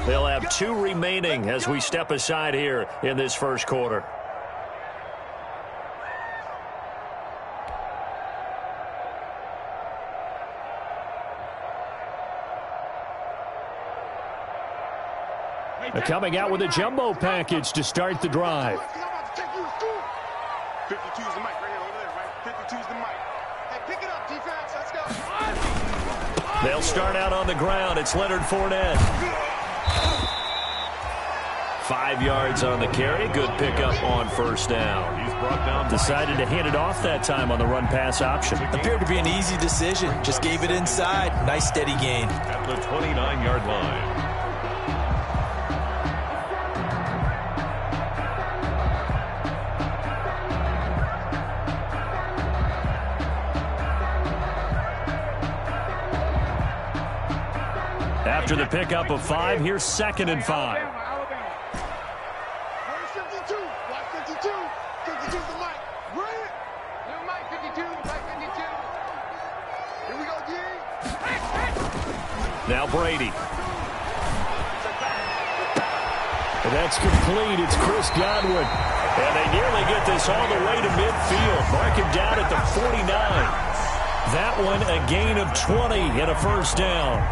They'll have 2 remaining as we step aside here in this first quarter. They're coming out with a jumbo package to start the drive. 52's the mic right here, over there, right? 52's the mic. Hey, pick it up, defense. Let's go. They'll start out on the ground. It's Leonard Fournette. 5 yards on the carry. Good pickup on first down. He's brought down. Decided to hand it off that time on the run-pass option. Appeared to be an easy decision. Just gave it inside. Nice steady gain. At the 29-yard line. After the pickup of 5, here's 2nd and 5. Where's 52? Watch 52. 52's the mic. Bring it. New mic, 52. Mic 52. Here we go, D. Now Brady. And that's complete. It's Chris Godwin. And they nearly get this all the way to midfield. Mark him down at the 49. That one a gain of 20 and a first down.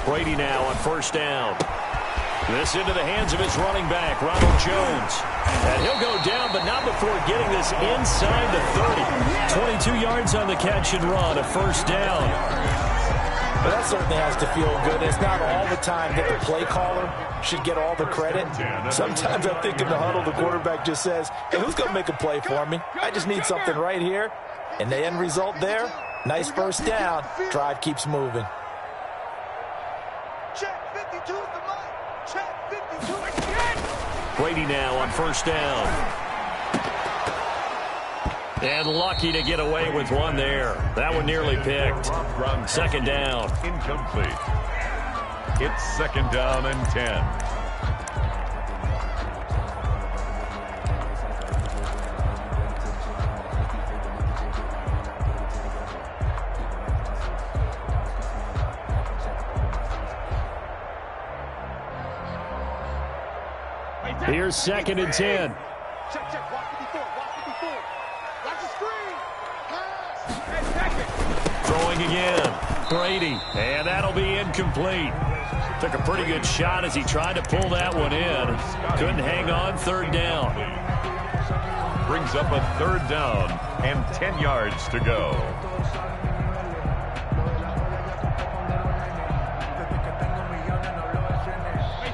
Brady now on first down. This into the hands of his running back, Ronald Jones. And he'll go down, but not before getting this inside the 30. 22 yards on the catch and run, a first down. Well, that certainly has to feel good. It's not all the time that the play caller should get all the credit. Sometimes I think in the huddle, the quarterback just says, hey, who's going to make a play for me? I just need something right here. And the end result there, nice first down. Drive keeps moving. Brady now on first down. And lucky to get away with one there. That one nearly picked. 2nd down. Incomplete. It's 2nd down and 10. Here's 2nd and 10. Check, check. Watch 54. Watch 54. Watch the screen. Pass. Throwing again. Brady. And that'll be incomplete. Took a pretty good shot as he tried to pull that one in. Couldn't hang on. 3rd down. Brings up a 3rd down and 10 yards to go.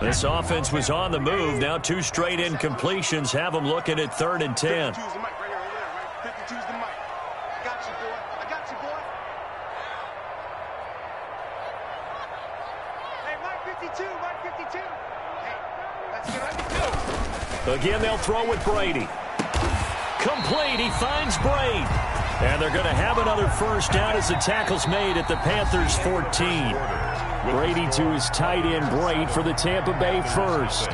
This offense was on the move. Now 2 straight incompletions have them looking at 3rd and 10. 52's the mic right here, over there, right? 52's the mic. I got you, boy. I got you, boy. Hey, Mike 52, Mike 52. Hey, let's get on the Again, they'll throw with Brady. Complete. He finds Brady. And they're going to have another first down as the tackle's made at the Panthers 14. Brady to his tight end, Braid, for the Tampa Bay first.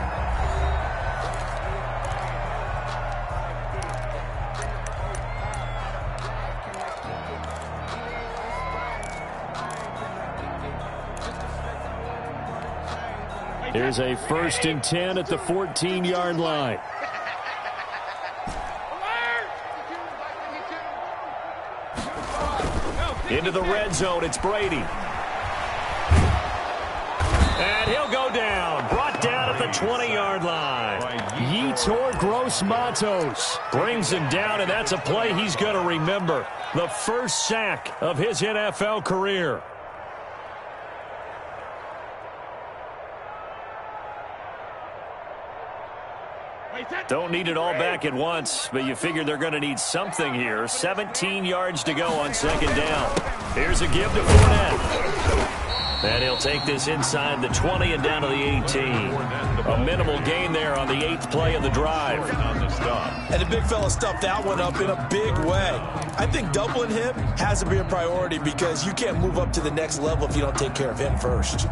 Here's a 1st and 10 at the 14-yard line. Into the red zone, it's Brady. And he'll go down. Brought down at the 20-yard line. Yetur Gross-Matos brings him down, and that's a play he's going to remember. The first sack of his NFL career. Don't need it all back at once, but you figure they're going to need something here. 17 yards to go on 2nd down. Here's a give to Fournette. And he'll take this inside the 20 and down to the 18. A minimal gain there on the 8th play of the drive. And the big fella stuffed that one up in a big way. I think doubling him has to be a priority because you can't move up to the next level if you don't take care of him first.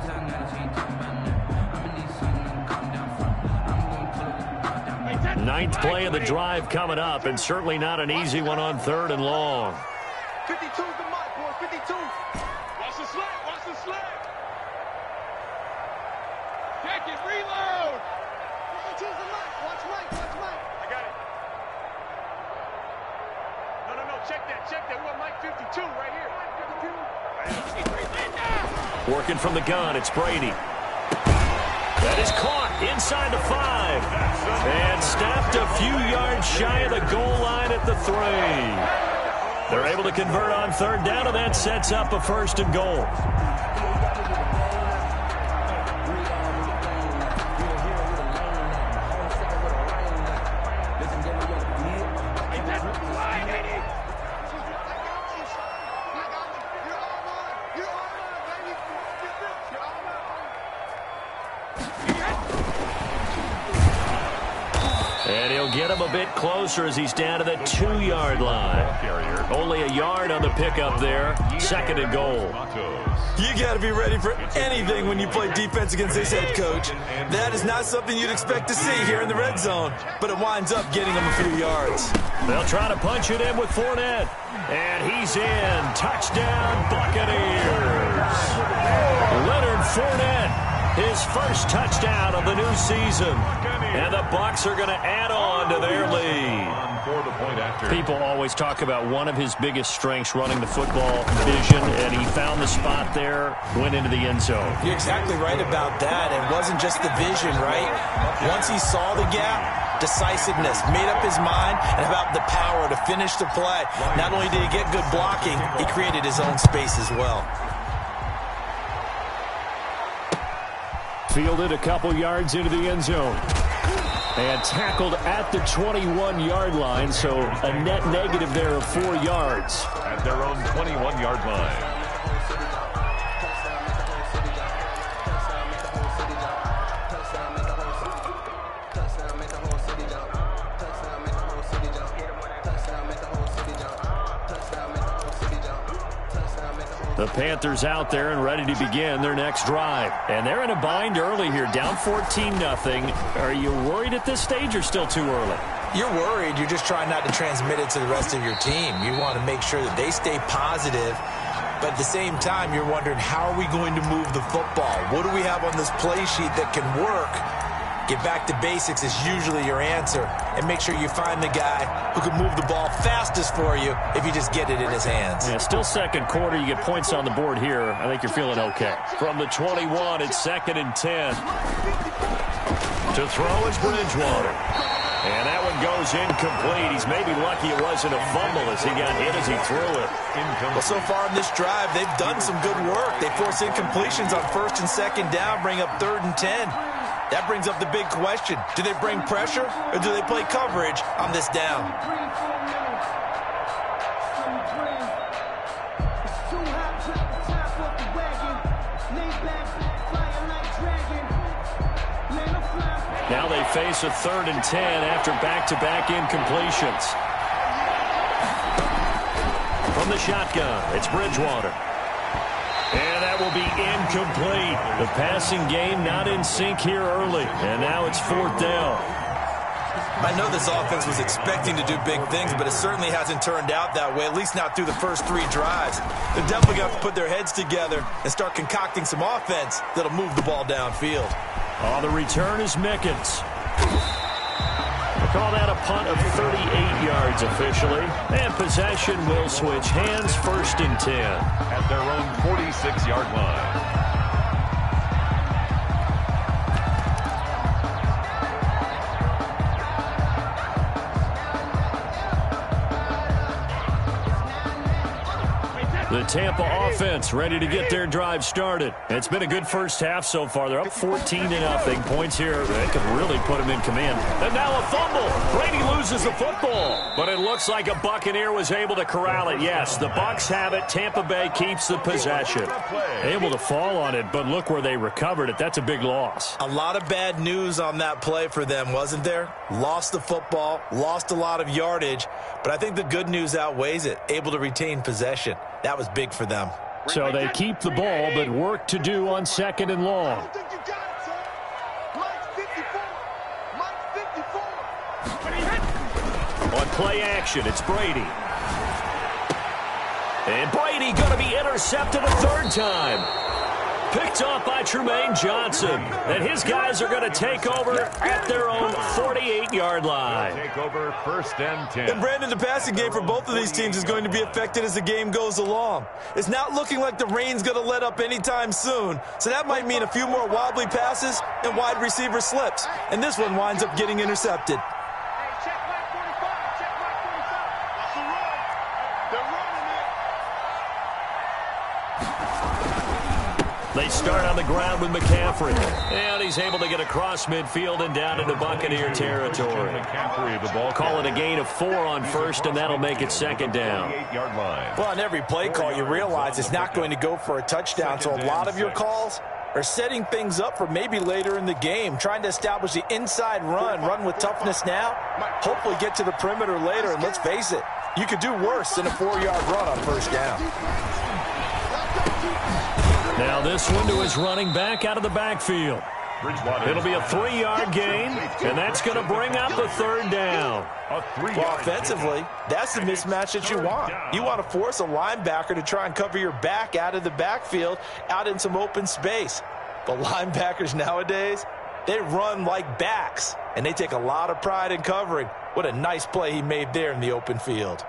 Ninth play of the drive coming up, and certainly not an easy one on 3rd and long. 52's the mark, boy. 52. Watch the slant. Watch the slant. Check it. Reload. 52's the mark. Watch Mike. Watch Mike. I got it. No. Check that. Check that. We want Mike 52 right here. 52. Working from the gun, it's Brady. That is caught inside the 5. And snapped a few yards shy of the goal line at the 3. They're able to convert on 3rd down, and that sets up a 1st and goal. And he'll get him a bit closer as he's down to the 2-yard line. Only a yard on the pickup there. 2nd and goal. You got to be ready for anything when you play defense against this head coach. That is not something you'd expect to see here in the red zone, but it winds up getting him a few yards. They'll try to punch it in with Fournette. And he's in. Touchdown, Buccaneers. Leonard Fournette, his first touchdown of the new season. And the Bucs are going to add on to their lead. People always talk about one of his biggest strengths, running the football, vision, and he found the spot there, went into the end zone. You're exactly right about that. It wasn't just the vision, right? Once he saw the gap, decisiveness, made up his mind, and about the power to finish the play. Not only did he get good blocking, he created his own space as well. Fielded a couple yards into the end zone. And tackled at the 21-yard line, so a net negative there of 4 yards. At their own 21-yard line. The Panthers out there and ready to begin their next drive. And they're in a bind early here, down 14-0. Are you worried at this stage or still too early? You're worried. You're just trying not to transmit it to the rest of your team. You want to make sure that they stay positive. But at the same time, you're wondering, how are we going to move the football? What do we have on this play sheet that can work? Get back to basics is usually your answer. And make sure you find the guy who can move the ball fastest for you if you just get it in his hands. Yeah, still second quarter. You get points on the board here. I think you're feeling okay. From the 21, it's 2nd and 10. To throw is Bridgewater. And that one goes incomplete. He's maybe lucky it wasn't a fumble as he got hit as he threw it. Well, so far in this drive, they've done some good work. They force incompletions on 1st and 2nd down, bring up 3rd and 10. That brings up the big question. Do they bring pressure or do they play coverage on this down? Now they face a 3rd and 10 after back-to-back incompletions. From the shotgun, it's Bridgewater. And that will be incomplete. The passing game not in sync here early. And now it's 4th down. I know this offense was expecting to do big things, but it certainly hasn't turned out that way, at least not through the first 3 drives. They're definitely going to have to put their heads together and start concocting some offense that'll move the ball downfield. On the return is Mickens. We'll call that a punt of 38 yards officially. And possession will switch hands, 1st and 10. At their own 46-yard line. The Tampa offense ready to get their drive started. It's been a good first half so far. They're up 14-0. Points here. They could really put them in command. And now a fumble. Brady loses the football. But it looks like a Buccaneer was able to corral it. Yes, the Bucs have it. Tampa Bay keeps the possession. Able to fall on it, but look where they recovered it. That's a big loss. A lot of bad news on that play for them, wasn't there? Lost the football, lost a lot of yardage, but I think the good news outweighs it. Able to retain possession. That was big for them. So they keep the ball, but work to do on 2nd and long. On play action, it's Brady. And Brady going to be intercepted a 3rd time. Picked off by Trumaine Johnson. And his guys are going to take over at their own 48-yard line. Take over 1st and 10. And Brandon, the passing game for both of these teams is going to be affected as the game goes along. It's not looking like the rain's going to let up anytime soon. So that might mean a few more wobbly passes and wide receiver slips. And this one winds up getting intercepted. They start on the ground with McCaffrey. And he's able to get across midfield and down into Buccaneer territory. McCaffrey, the ball. Call it a gain of 4 on 1st, and that'll make it 2nd down. 8-yard line. Well, on every play call, you realize it's not going to go for a touchdown. So a lot of your calls are setting things up for maybe later in the game, trying to establish the inside run with toughness now, hopefully get to the perimeter later. And let's face it, you could do worse than a 4-yard run on 1st down. Now this one to his running back out of the backfield. It'll be a 3-yard gain, and that's going to bring up the 3rd down. Well, offensively, that's the mismatch that you want. You want to force a linebacker to try and cover your back out of the backfield, out in some open space. But linebackers nowadays, they run like backs, and they take a lot of pride in covering. What a nice play he made there in the open field.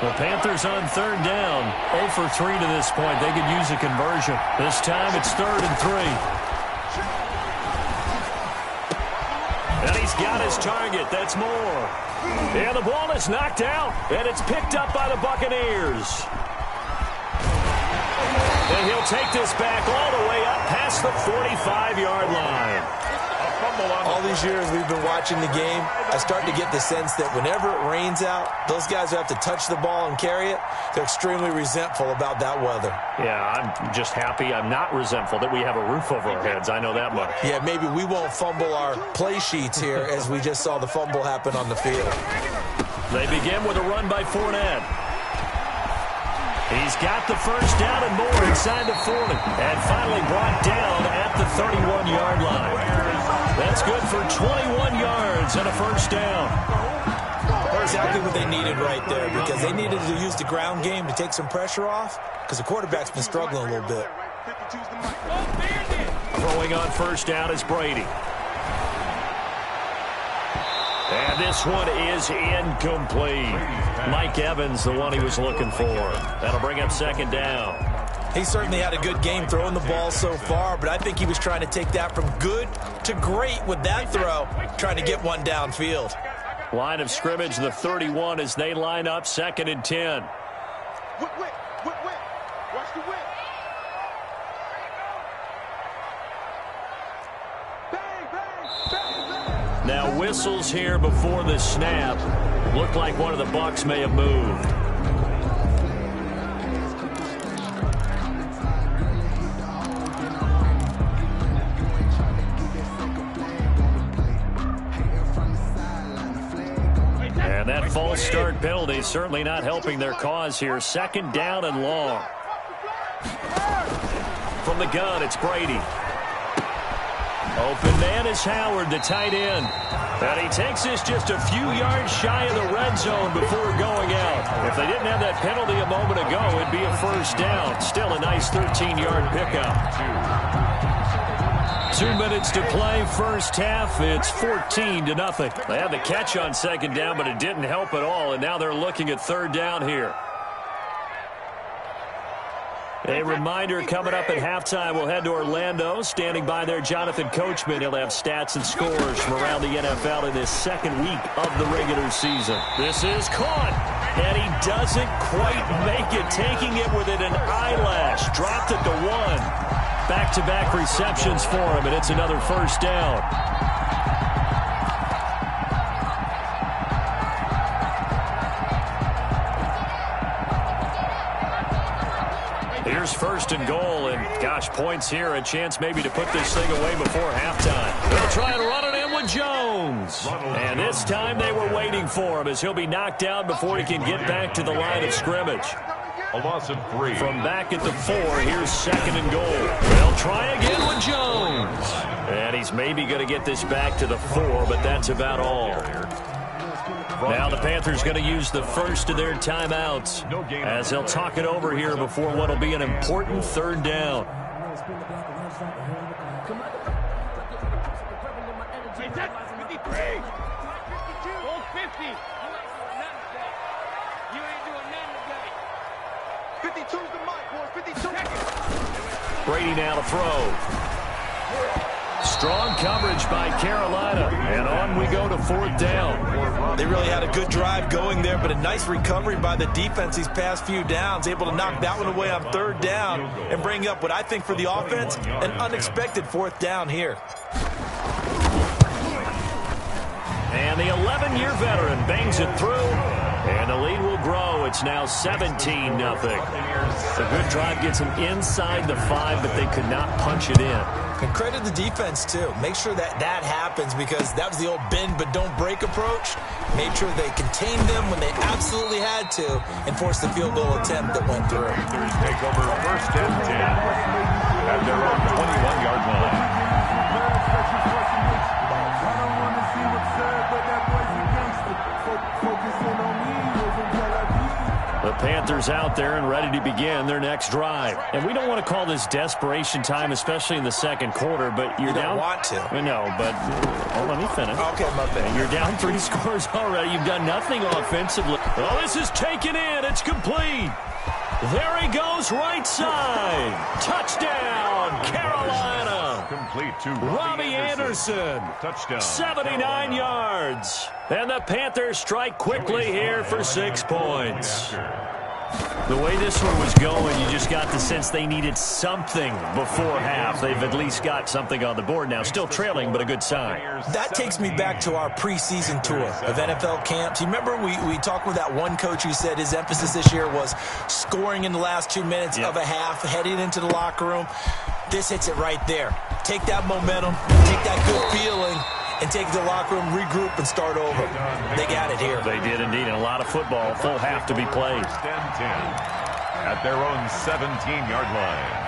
The Panthers on 3rd down. 0 for 3 to this point. They could use a conversion. This time it's 3rd and 3. And he's got his target. That's Moore. And the ball is knocked out. And it's picked up by the Buccaneers. And he'll take this back all the way up past the 45-yard line. All these years we've been watching the game, I start to get the sense that whenever it rains out, those guys who have to touch the ball and carry it, they're extremely resentful about that weather. Yeah, I'm just happy I'm not resentful that we have a roof over our heads. I know that much. Yeah, maybe we won't fumble our play sheets here as we just saw the fumble happen on the field. They begin with a run by Fournette. He's got the 1st down and more inside the 40. And finally brought down at the 31-yard line. That's good for 21 yards and a 1st down. Exactly what they needed right there, because they needed to use the ground game to take some pressure off, because the quarterback's been struggling a little bit. Throwing on 1st down is Brady. And this one is incomplete. Mike Evans, the one he was looking for. That'll bring up 2nd down. He certainly had a good game throwing the ball so far, but I think he was trying to take that from good to great with that throw, trying to get one downfield. Line of scrimmage, the 31, as they line up 2nd and 10. Watch the whip. Now whistles here before the snap. Looked like one of the Bucs may have moved. And that false start penalty certainly not helping their cause here. 2nd down and long. From the gun, it's Brady. Open man is Howard, the tight end. And he takes this just a few yards shy of the red zone before going out. If they didn't have that penalty a moment ago, it'd be a 1st down. Still a nice 13-yard pickup. 2 minutes to play, 1st half. It's 14-0. They had the catch on 2nd down, but it didn't help at all. And now they're looking at 3rd down here. A reminder coming up at halftime, we'll head to Orlando. Standing by there, Jonathan Coachman. He'll have stats and scores from around the NFL in this 2nd week of the regular season. This is caught. And he doesn't quite make it, taking it within an eyelash. Dropped it to 1. Back-to-back receptions for him, and it's another first down. Here's first and goal, and gosh, points here, a chance maybe to put this thing away before halftime. They'll try and run it in with Jones. And this time they were waiting for him as he'll be knocked down before he can get back to the line of scrimmage. A loss of 3. From back at the 4, here's second and goal. They'll try again with Jones. And he's maybe going to get this back to the 4, but that's about all. Now the Panthers going to use the first of their timeouts as they'll talk it over here before what will be an important third down. Brady now to throw. Strong coverage by Carolina, and on we go to fourth down. They really had a good drive going there, but a nice recovery by the defense these past few downs, able to knock that one away on third down and bring up what I think for the offense, an unexpected fourth down here. And the 11-year veteran bangs it through, and the lead will grow. It's now 17-0. A good drive gets them inside the 5, but they could not punch it in. And credit the defense, too. Make sure that happens because that was the old bend but don't break approach. Made sure they contained them when they absolutely had to and forced the field goal attempt that went through. Panthers take over first and 10 at their own 21-yard line. The Panthers out there and ready to begin their next drive. And we don't want to call this desperation time, especially in the second quarter, but you're down. You don't want to. I know, but let me finish. Okay, my bad. You're down 3 scores already. You've done nothing offensively. Oh, this is taken in. It's complete. There he goes, right side. Touchdown, Carolina. Complete to Robbie Anderson. Touchdown. 79 yards. And the Panthers strike quickly here for 6 points. The way this one was going, you just got the sense they needed something before half. They've at least got something on the board now. Still trailing, but a good sign. That takes me back to our preseason tour of NFL camps. You remember we talked with that one coach who said his emphasis this year was scoring in the last 2 minutes of a half, heading into the locker room. This hits it right there. Take that momentum, take that good feeling, and take the locker room, regroup, and start over. They got it here. They did indeed, and a lot of football, full half to be played. First and 10 at their own 17-yard line.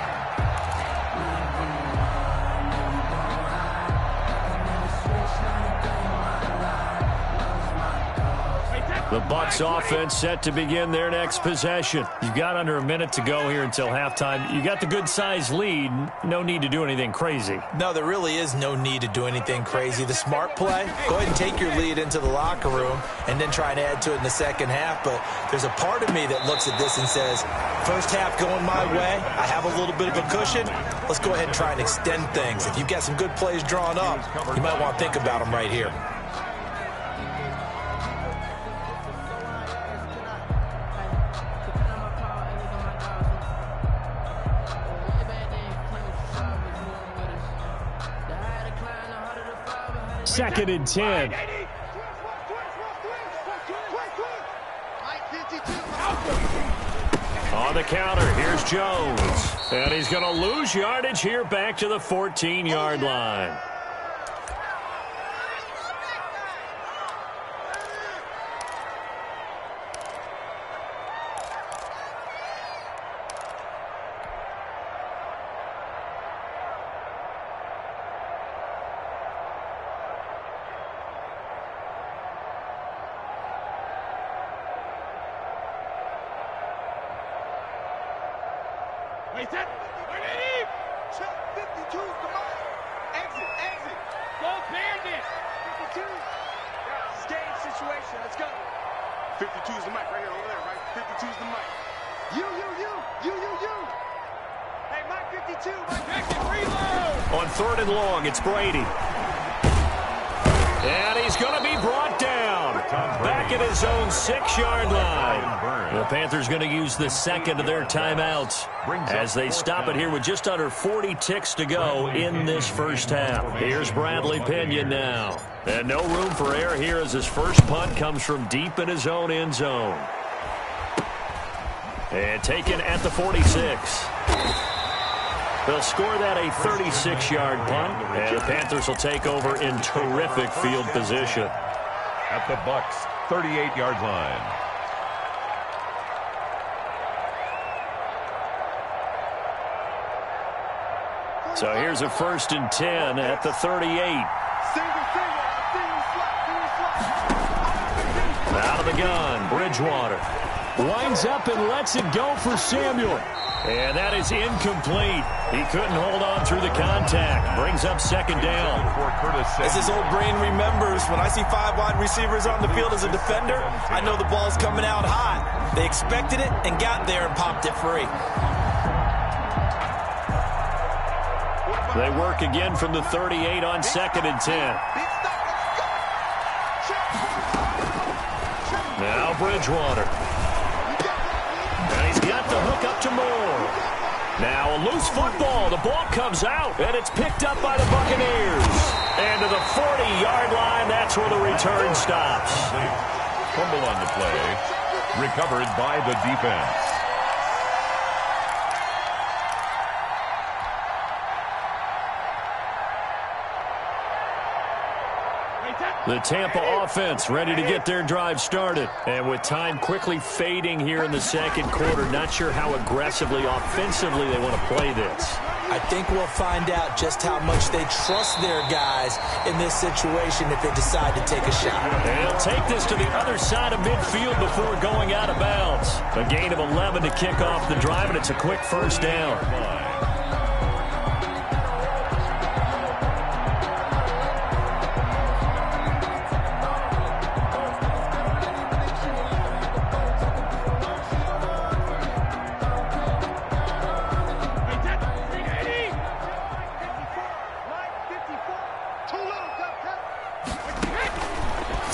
The Bucs offense set to begin their next possession. You've got under a minute to go here until halftime. You got the good-sized lead. No need to do anything crazy. No, there really is no need to do anything crazy. The smart play, go ahead and take your lead into the locker room and then try and add to it in the second half. But there's a part of me that looks at this and says, first half going my way, I have a little bit of a cushion. Let's go ahead and try and extend things. If you've got some good plays drawn up, you might want to think about them right here. Second and 10. On the counter, here's Jones. And he's going to lose yardage here back to the 14-yard line. Wait, that. Check 52, come on. Exit. Go Bandit. 52. Game situation, let's go. 52's the mic right here, over there, right? 52's the mic. You. Hey, Mike 52, Mike 50, reload. On third and long, it's Brady. And he's going to be brought down. Back at his own 6-yard line. The Panthers going to use the second of their timeouts as they stop it here with just under 40 ticks to go in this first half. Here's Bradley Pinion now. And no room for error here as his first punt comes from deep in his own end zone. And taken at the 46. They'll score that a 36-yard punt, and the Panthers will take over in terrific field position. At the Bucs' 38-yard line. So here's a 1st and 10 at the 38. Out of the gun, Bridgewater. Winds up and lets it go for Samuel. And that is incomplete. He couldn't hold on through the contact. Brings up 2nd down. As his old brain remembers, when I see 5 wide receivers on the field as a defender, I know the ball's coming out hot. They expected it and got there and popped it free. They work again from the 38 on 2nd and 10. Now Bridgewater. And he's got the hook up to Moore. Now a loose football. The ball comes out, and it's picked up by the Buccaneers. And to the 40-yard line, that's where the return stops. Fumble on the play. Recovered by the defense. The Tampa offense ready to get their drive started. And with time quickly fading here in the second quarter, not sure how aggressively, offensively they want to play this. I think we'll find out just how much they trust their guys in this situation if they decide to take a shot. They'll take this to the other side of midfield before going out of bounds. A gain of 11 to kick off the drive, and it's a quick 1st down.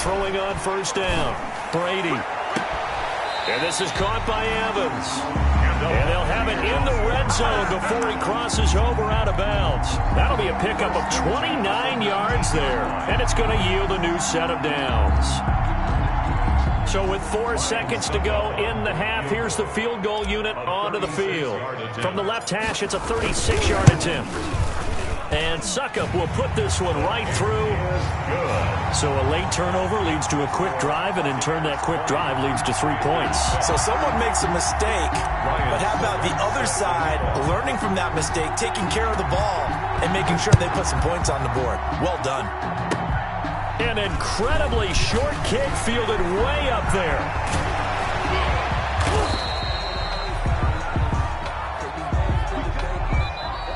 Throwing on 1st down, Brady. And this is caught by Evans. And they'll have it in the red zone before he crosses over out of bounds. That'll be a pickup of 29 yards there. And it's going to yield a new set of downs. So with 4 seconds to go in the half, here's the field goal unit onto the field. From the left hash, it's a 36-yard attempt. And Suckup will put this one right through. So a late turnover leads to a quick drive, and in turn that quick drive leads to 3 points. So someone makes a mistake, but how about the other side learning from that mistake, taking care of the ball, and making sure they put some points on the board? Well done. An incredibly short kick fielded way up there.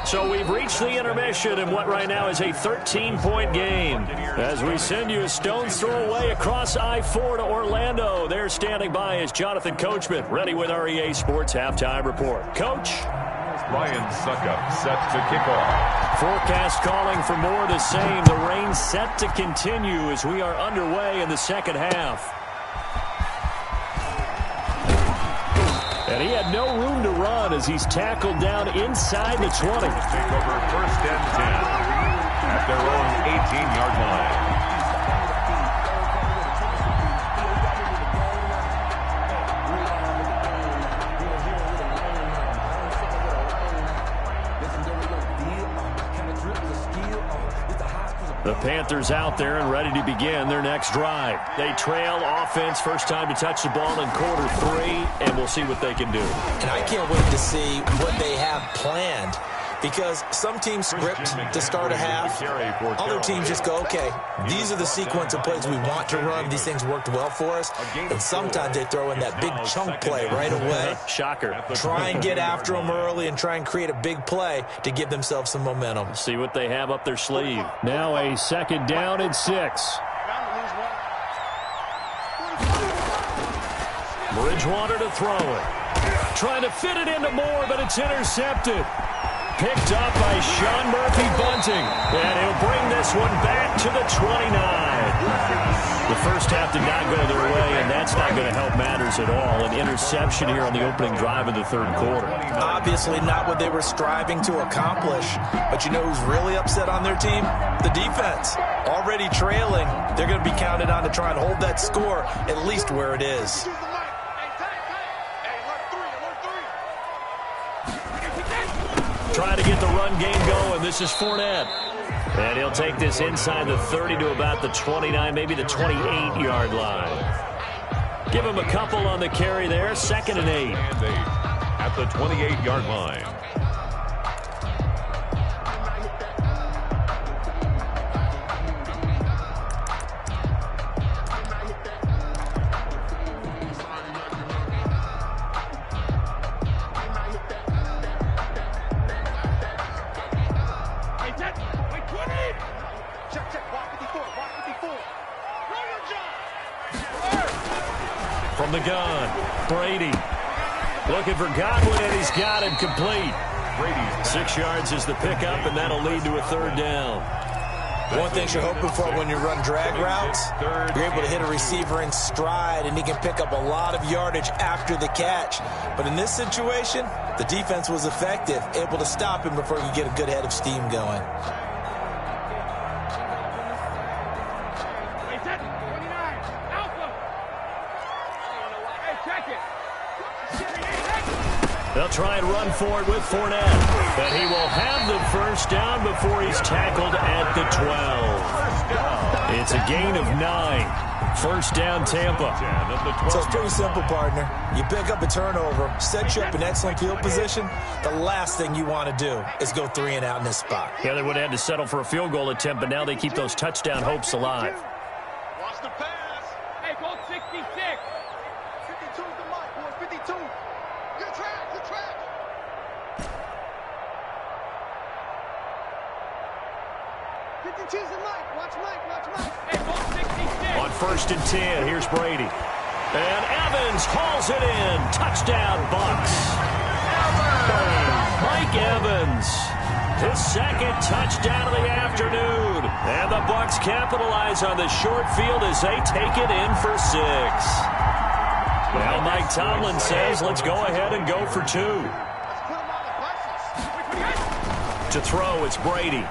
So we've reached the intermission in what right now is a 13-point game. As we send you a stone's throw away across I-4 to Orlando. There standing by is Jonathan Coachman, ready with our EA Sports Halftime Report. Coach? Ryan Suckup set to kick off. Forecast calling for more of the same. The rain set to continue as we are underway in the second half. And he had no room to run as he's tackled down inside the 20. Take over 1st and 10 at their own 18-yard line. The Panthers out there and ready to begin their next drive. They trail offense, first time to touch the ball in quarter 3, and we'll see what they can do. And I can't wait to see what they have planned, because some teams script to start a half. Other teams just go, okay, these are the sequence of plays we want to run. These things worked well for us. And sometimes they throw in that big chunk play right away. Shocker. Try and get after them early and try and create a big play to give themselves some momentum. See what they have up their sleeve. Now a 2nd down and 6. Bridgewater to throw it. Trying to fit it into Moore, but it's intercepted. Picked up by Sean Murphy-Bunting. And he'll bring this one back to the 29. The first half did not go their way, and that's not going to help matters at all. An interception here on the opening drive of the third quarter. Obviously not what they were striving to accomplish. But you know who's really upset on their team? The defense. Already trailing, they're going to be counted on to try and hold that score at least where it is. Trying to get the run game going. This is Fournette. And he'll take this inside the 30 to about the 29, maybe the 28-yard line. Give him a couple on the carry there. 2nd and 8. At the 28-yard line. From the gun, Brady looking for Godwin, and he's got him complete. 6 yards is the pickup, and that'll lead to a 3rd down. One thing you're hoping for when you run drag routes, you're able to hit a receiver in stride, and he can pick up a lot of yardage after the catch. But in this situation, the defense was effective, able to stop him before he could get a good head of steam going. They'll try and run for it with Fournette. But he will have the first down before he's tackled at the 12. It's a gain of 9. First down, Tampa. So it's pretty simple, partner. You pick up a turnover, set you up in excellent field position. The last thing you want to do is go 3 and out in this spot. Yeah, they would have had to settle for a field goal attempt, but now they keep those touchdown hopes alive. Watch the pass. Hey, go 66. 52 to Mike, boy, 52. Good track, good track. Choose Mike. Watch Mike. Watch Mike. Hey, ball 66. On 1st and 10, here's Brady. And Evans hauls it in. Touchdown, Bucs. Mike Evans. His 2nd touchdown of the afternoon. And the Bucs capitalize on the short field as they take it in for 6. Now Mike Tomlin says, let's go ahead and go for 2. To throw, it's Brady.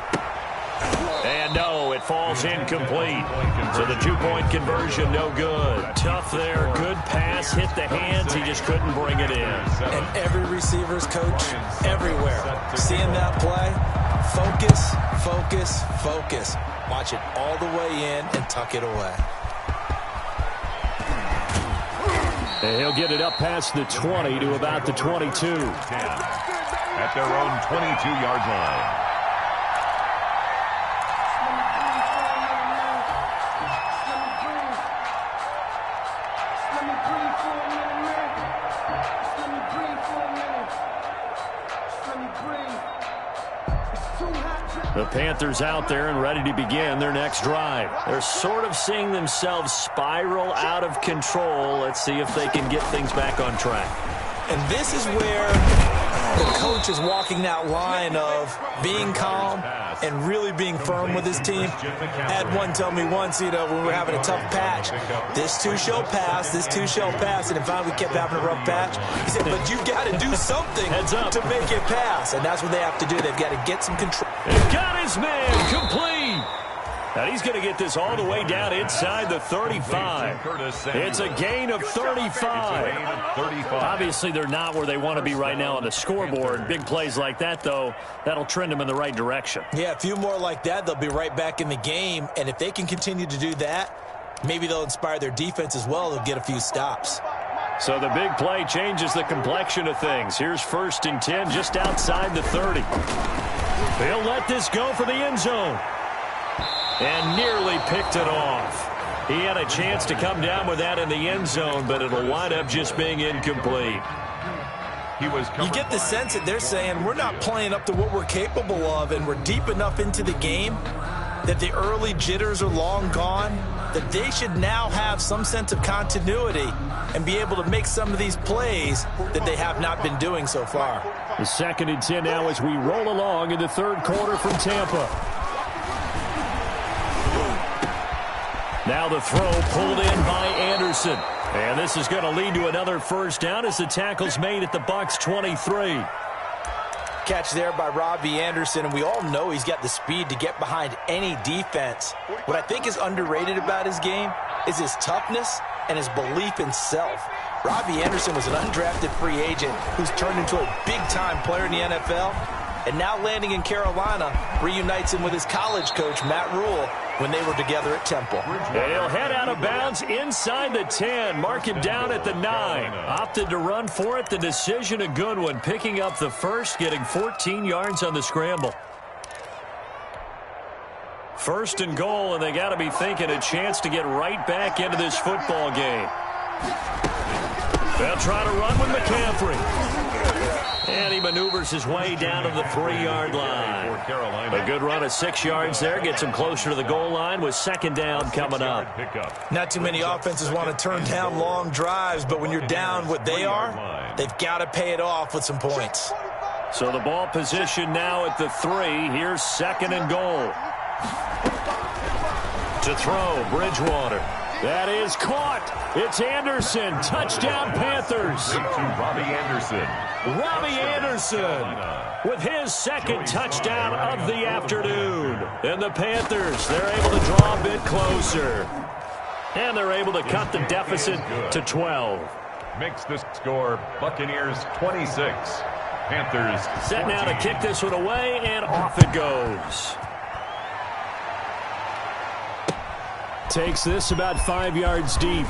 And no, it falls incomplete. So the 2-point conversion, no good. Tough there, good pass, hit the hands, he just couldn't bring it in. And every receiver's coach everywhere, seeing that play, focus, focus, focus. Watch it all the way in and tuck it away. And he'll get it up past the 20 to about the 22. At their own 22-yard line. The Panthers out there and ready to begin their next drive. They're sort of seeing themselves spiral out of control. Let's see if they can get things back on track. And this is where the coach is walking that line of being calm and really being firm with his team. I had one tell me once, when we were having a tough patch, this too shall pass, this too shall pass. And finally we kept having a rough patch. He said, but you've got to do something to make it pass. And that's what they have to do. They've got to get some control. He's got his man complete. And he's going to get this all the way down inside the 35. It's a gain of 35. Obviously, they're not where they want to be right now on the scoreboard. Big plays like that, though, that'll trend them in the right direction. Yeah, a few more like that, they'll be right back in the game. And if they can continue to do that, maybe they'll inspire their defense as well. They'll get a few stops. So the big play changes the complexion of things. Here's 1st and 10 just outside the 30. They'll let this go for the end zone. And nearly picked it off. He had a chance to come down with that in the end zone, but it'll wind up just being incomplete. You get the sense that they're saying we're not playing up to what we're capable of, and we're deep enough into the game that the early jitters are long gone, that they should now have some sense of continuity and be able to make some of these plays that they have not been doing so far. The 2nd and 10 now as we roll along in the third quarter from Tampa. Now the throw pulled in by Anderson. And this is going to lead to another first down as the tackle's made at the Bucs 23. Catch there by Robbie Anderson, and we all know he's got the speed to get behind any defense. What I think is underrated about his game is his toughness and his belief in self. Robbie Anderson was an undrafted free agent who's turned into a big-time player in the NFL, and now landing in Carolina reunites him with his college coach, Matt Rule, when they were together at Temple. And he'll head out of bounds inside the 10. Mark him down at the 9. Opted to run for it. The decision a good one. Picking up the first, getting 14 yards on the scramble. First and goal, and they got to be thinking a chance to get right back into this football game. They'll try to run with McCaffrey. And he maneuvers his way down to the 3-yard line. A good run of 6 yards there. Gets him closer to the goal line with second down coming up. Not too many offenses want to turn down long drives, but when you're down what they are, they've got to pay it off with some points. So the ball position now at the 3. Here's second and goal. To throw, Bridgewater. That is caught. It's Anderson. Touchdown, Panthers. Robbie Anderson. Robbie Anderson with his second touchdown of the afternoon. And the Panthers, they're able to draw a bit closer. And they're able to cut the deficit to 12. Makes the score Buccaneers 26. Panthers set now to kick this one away, and off it goes. Takes this about 5 yards deep.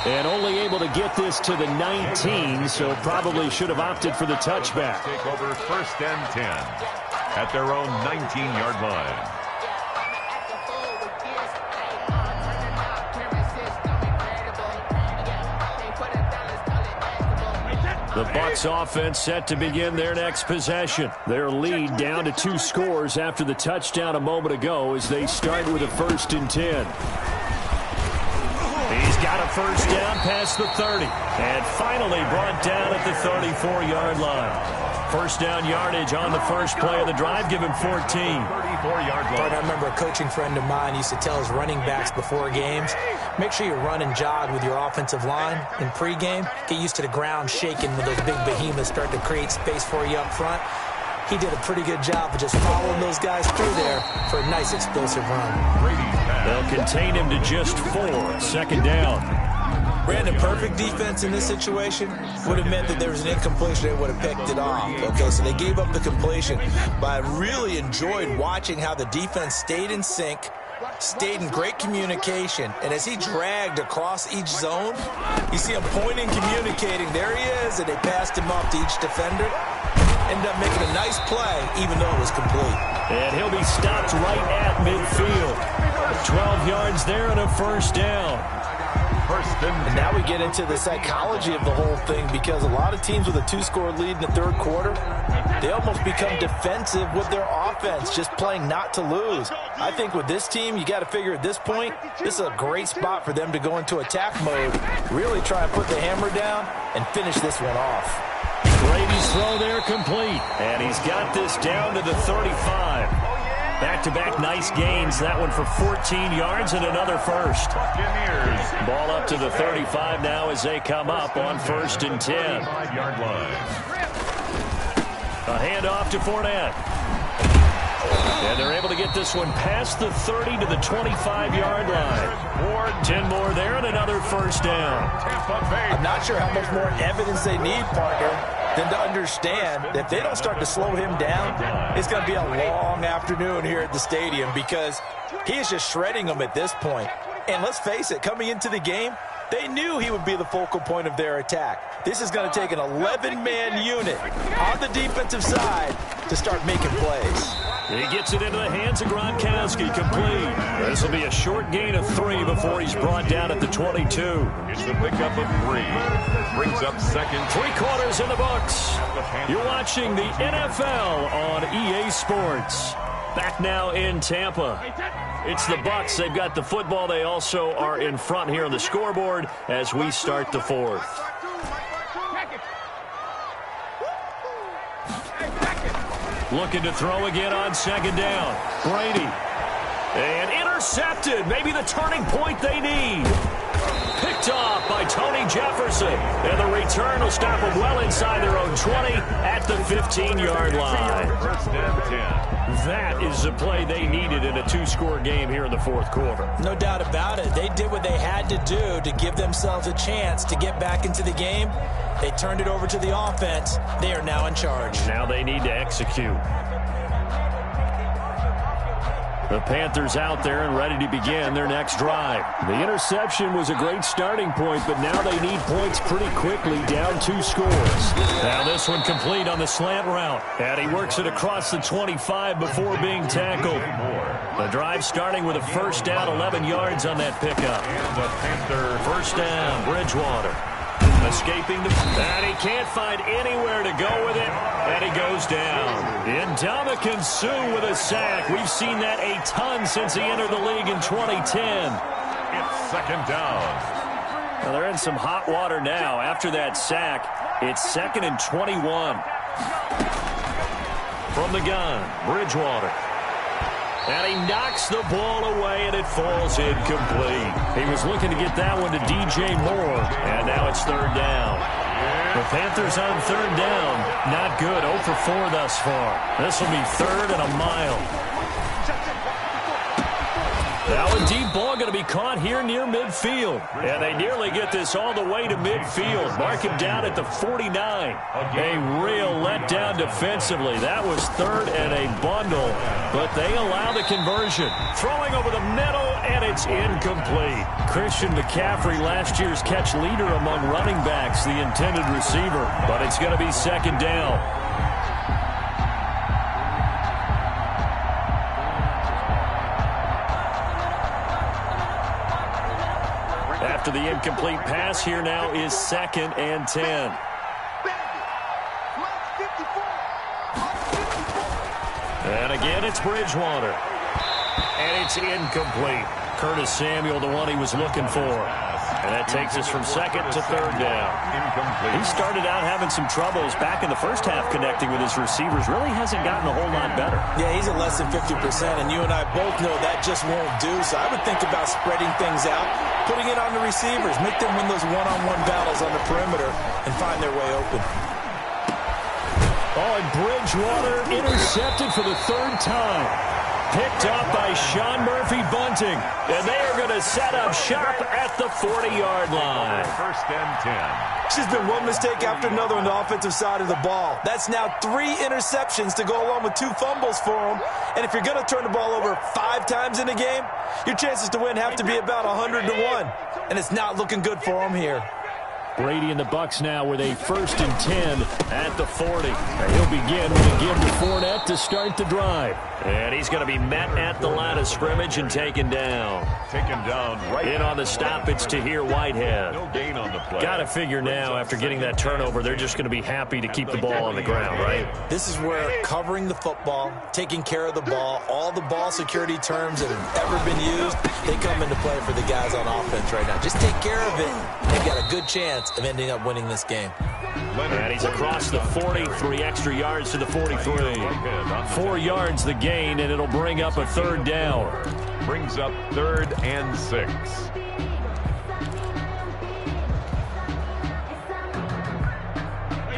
And only able to get this to the 19, so probably should have opted for the touchback. Take over first and 10 at their own 19-yard line. The Bucs offense set to begin their next possession. Their lead down to 2 scores after the touchdown a moment ago as they start with a 1st and 10. He's got a first down past the 30. And finally brought down at the 34-yard line. First down yardage on the first play of the drive. Give him 14. 34-yard line. I remember a coaching friend of mine used to tell his running backs before games, make sure you run and jog with your offensive line in pregame. Get used to the ground shaking when those big behemoths start to create space for you up front. He did a pretty good job of just following those guys through there for a nice explosive run. They'll contain him to just 4. Second down. Brandon, perfect defense in this situation would have meant that there was an incompletion. They would have picked it off. Okay, so they gave up the completion. But I really enjoyed watching how the defense stayed in sync, stayed in great communication, and as he dragged across each zone, you see him pointing, communicating. There he is, and they passed him off to each defender. Ended up making a nice play, even though it was complete. And he'll be stopped right at midfield. 12 yards there and a first down. And now we get into the psychology of the whole thing, because a lot of teams with a 2-score lead in the third quarter, they almost become defensive with their offense, just playing not to lose. I think with this team, you got to figure at this point, this is a great spot for them to go into attack mode, really try and put the hammer down and finish this one off. Brady's throw there complete, and he's got this down to the 35. Back-to-back nice gains. That one for 14 yards and another first. Buccaneers. Ball up to the 35 now as they come up on 1st and 10. 5-yard line. A handoff to Fournette. And they're able to get this one past the 30 to the 25-yard line. 10 more there and another first down. I'm not sure how much more evidence they need, partner, than to understand that if they don't start to slow him down, it's going to be a long afternoon here at the stadium, because he is just shredding them at this point. And let's face it, coming into the game, they knew he would be the focal point of their attack. This is going to take an 11-man unit on the defensive side to start making plays. He gets it into the hands of Gronkowski, complete. This will be a short gain of 3 before he's brought down at the 22. It's the pickup of 3. Brings up second. 3 quarters in the books. You're watching the NFL on EA Sports. Back now in Tampa. It's the Bucs. They've got the football. They also are in front here on the scoreboard as we start the 4th. Looking to throw again on second down. Brady. And intercepted. Maybe the turning point they need. Picked off by Tony Jefferson. And the return will stop them well inside their own 20 at the 15-yard line. First and 10. That is the play they needed in a 2-score game here in the fourth quarter. No doubt about it. They did what they had to do to give themselves a chance to get back into the game. They turned it over to the offense. They are now in charge. Now they need to execute. The Panthers out there and ready to begin their next drive. The interception was a great starting point, but now they need points pretty quickly, down 2 scores. Now this one complete on the slant route. And he works it across the 25 before being tackled. The drive starting with a first down, 11 yards on that pickup. And the Panther first down, Bridgewater. Escaping the... And he can't find anywhere to go with it. And he goes down. Ndamukong Suh with a sack. We've seen that a ton since he entered the league in 2010. It's second down. Well, they're in some hot water now. After that sack, it's 2nd and 21. From the gun, Bridgewater. And he knocks the ball away, and it falls incomplete. He was looking to get that one to DJ Moore, and now it's 3rd down. The Panthers on 3rd down. Not good. 0 for 4 thus far. This will be 3rd and a mile. Now a deep ball going to be caught here near midfield. And they nearly get this all the way to midfield. Mark him down at the 49. A real letdown defensively. That was 3rd and a bundle. But they allow the conversion. Throwing over the middle, and it's incomplete. Christian McCaffrey, last year's catch leader among running backs, the intended receiver. But it's going to be 2nd down. After the incomplete pass, here now is 2nd and 10. And again, it's Bridgewater. And it's incomplete. Curtis Samuel, the one he was looking for. And that takes us from 2nd to 3rd down. He started out having some troubles back in the first half connecting with his receivers. Really hasn't gotten a whole lot better. Yeah, he's at less than 50%, and you and I both know that just won't do. So I would think about spreading things out, putting it on the receivers, make them win those one-on-one battles on the perimeter, and find their way open. Oh, and Bridgewater intercepted for the 3rd time. Picked up by Sean Murphy-Bunting. And they are going to set up shop at the 40-yard line. First and 10. It's just been one mistake after another on the offensive side of the ball. That's now 3 interceptions to go along with 2 fumbles for him. And if you're going to turn the ball over 5 times in a game, your chances to win have to be about 100 to 1. And it's not looking good for him here. Brady and the Bucs now with a 1st and 10 at the 40. And he'll begin with a give to Fournette to start the drive. And he's going to be met at the line of scrimmage and taken down. Taken down right in on the stop, it's Tahir Whitehead. No gain on the play. Got to figure now, after getting that turnover, they're just going to be happy to keep the ball on the ground, right? This is where covering the football, taking care of the ball, all the ball security terms that have ever been used, they come into play for the guys on offense right now. Just take care of it. They've got a good chance of ending up winning this game. And he's across the 40, 3 extra yards to the 43. 4 yards the gain, and it'll bring up a 3rd down. Brings up 3rd and 6.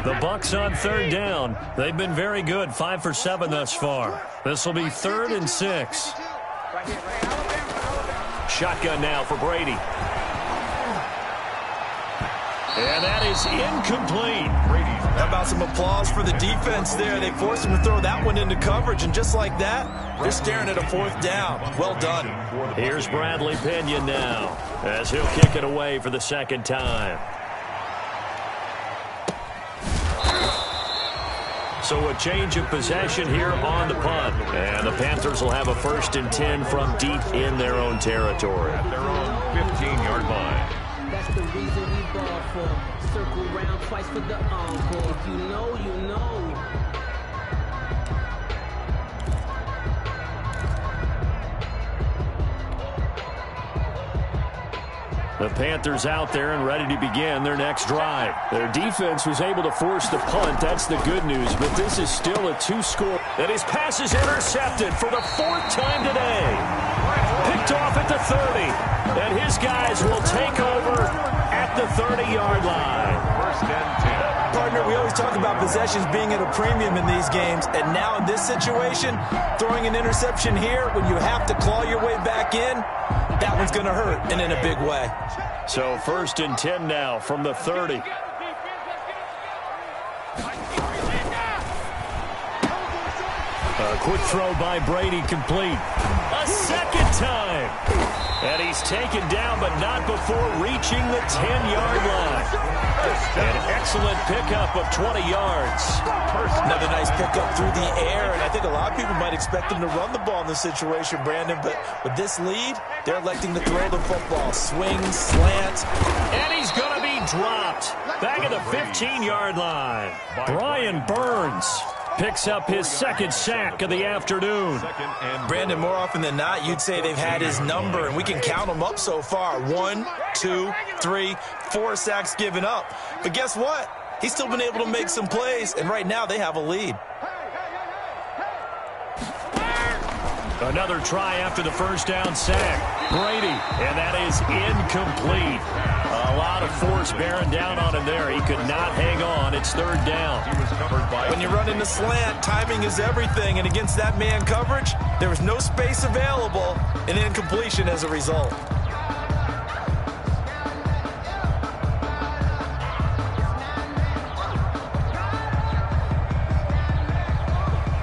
The Bucs on 3rd down. They've been very good, 5 for 7 thus far. This will be 3rd and 6. Shotgun now for Brady. And that is incomplete. How about some applause for the defense there? They forced him to throw that one into coverage, and just like that, they're staring at a 4th down. Well done. Here's Bradley Pinion now, as he'll kick it away for the 2nd time. So a change of possession here on the punt. And the Panthers will have a 1st and 10 from deep in their own territory. At their own 15-yard line. That's the reason we ball for. Circle round twice for the encore. If you know, you know. The Panthers out there and ready to begin their next drive. Their defense was able to force the punt. That's the good news, but this is still a 2-score. And his pass is intercepted for the 4th time today. picked off at the 30. And his guys will take over at the 30-yard line. First and 10. Partner, we always talk about possessions being at a premium in these games, and now in this situation, throwing an interception here when you have to claw your way back in, that one's going to hurt, and in a big way. So first and 10 now from the 30. A quick throw by Brady, complete. A second time. And he's taken down, but not before reaching the 10-yard line. An excellent pickup of 20 yards. Another nice pickup through the air, and I think a lot of people might expect him to run the ball in this situation, Brandon, but with this lead, they're electing to throw the football. Swing, slant. And he's going to be dropped. Back at the 15-yard line. Brian Burns picks up his second sack of the afternoon. Brandon, more often than not, you'd say they've had his number, and we can count them up so far. 1, 2, 3, 4 sacks given up. But guess what? He's still been able to make some plays, and right now they have a lead. Another try after the first down sack. Brady, and that is incomplete. A lot of force bearing down on him there. He could not hang on. It's third down. When you run in the slant, timing is everything, and against that man coverage, there was no space available, and incompletion as a result.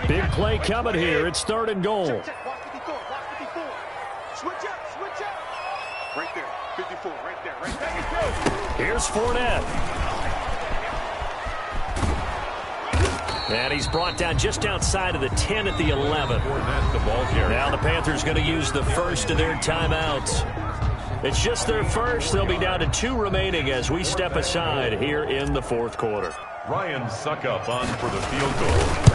Big play coming here. It's third and goal. Watch 54. Switch up. Right there. 54, right there. Here's Fournette. And he's brought down just outside of the 10 at the 11. Now the Panthers going to use the first of their timeouts. It's just their first. They'll be down to 2 remaining as we step aside here in the fourth quarter. Ryan Suckup on for the field goal.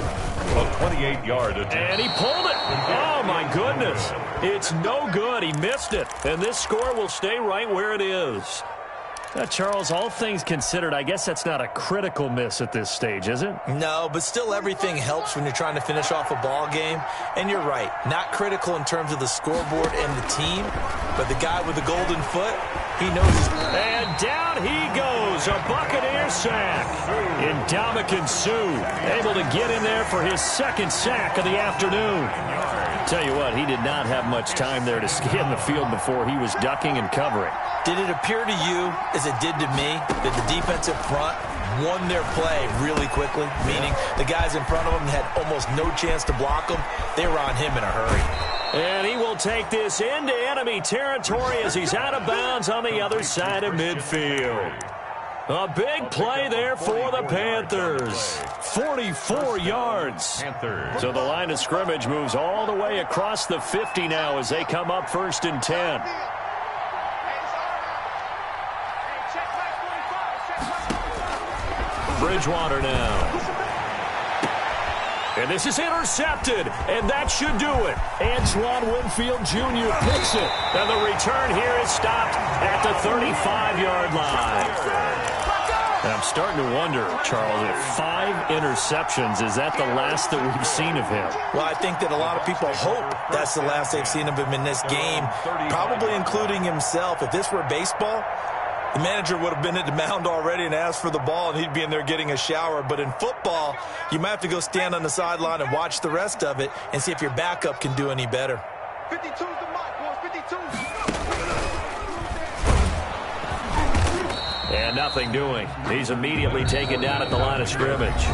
A 28-yard attempt. And he pulled it. Oh, my goodness. It's no good. He missed it. And this score will stay right where it is. Now, Charles, all things considered, I guess that's not a critical miss at this stage, is it? No, but still everything helps when you're trying to finish off a ball game. And you're right, not critical in terms of the scoreboard and the team, but the guy with the golden foot, he knows his... And down he goes, a Buccaneer sack. Ndamukong Suh able to get in there for his second sack of the afternoon. Tell you what, he did not have much time there to scan the field before he was ducking and covering. Did it appear to you, as it did to me, that the defensive front won their play really quickly? Meaning the guys in front of him had almost no chance to block him. They were on him in a hurry. And he will take this into enemy territory as he's out of bounds on the other side of midfield. A big play there for the Panthers. 44 yards. So the line of scrimmage moves all the way across the 50 now as they come up first and 10. Bridgewater now. And this is intercepted, and that should do it. Antoine Winfield Jr. picks it. And the return here is stopped at the 35-yard line. And I'm starting to wonder, Charles, if 5 interceptions, is that the last that we've seen of him? Well, I think that a lot of people hope that's the last they've seen of him in this game, probably including himself. If this were baseball, the manager would have been at the mound already and asked for the ball, and he'd be in there getting a shower. But in football, you might have to go stand on the sideline and watch the rest of it and see if your backup can do any better. 52's the mark, boys. 52. And nothing doing. He's immediately taken down at the line of scrimmage.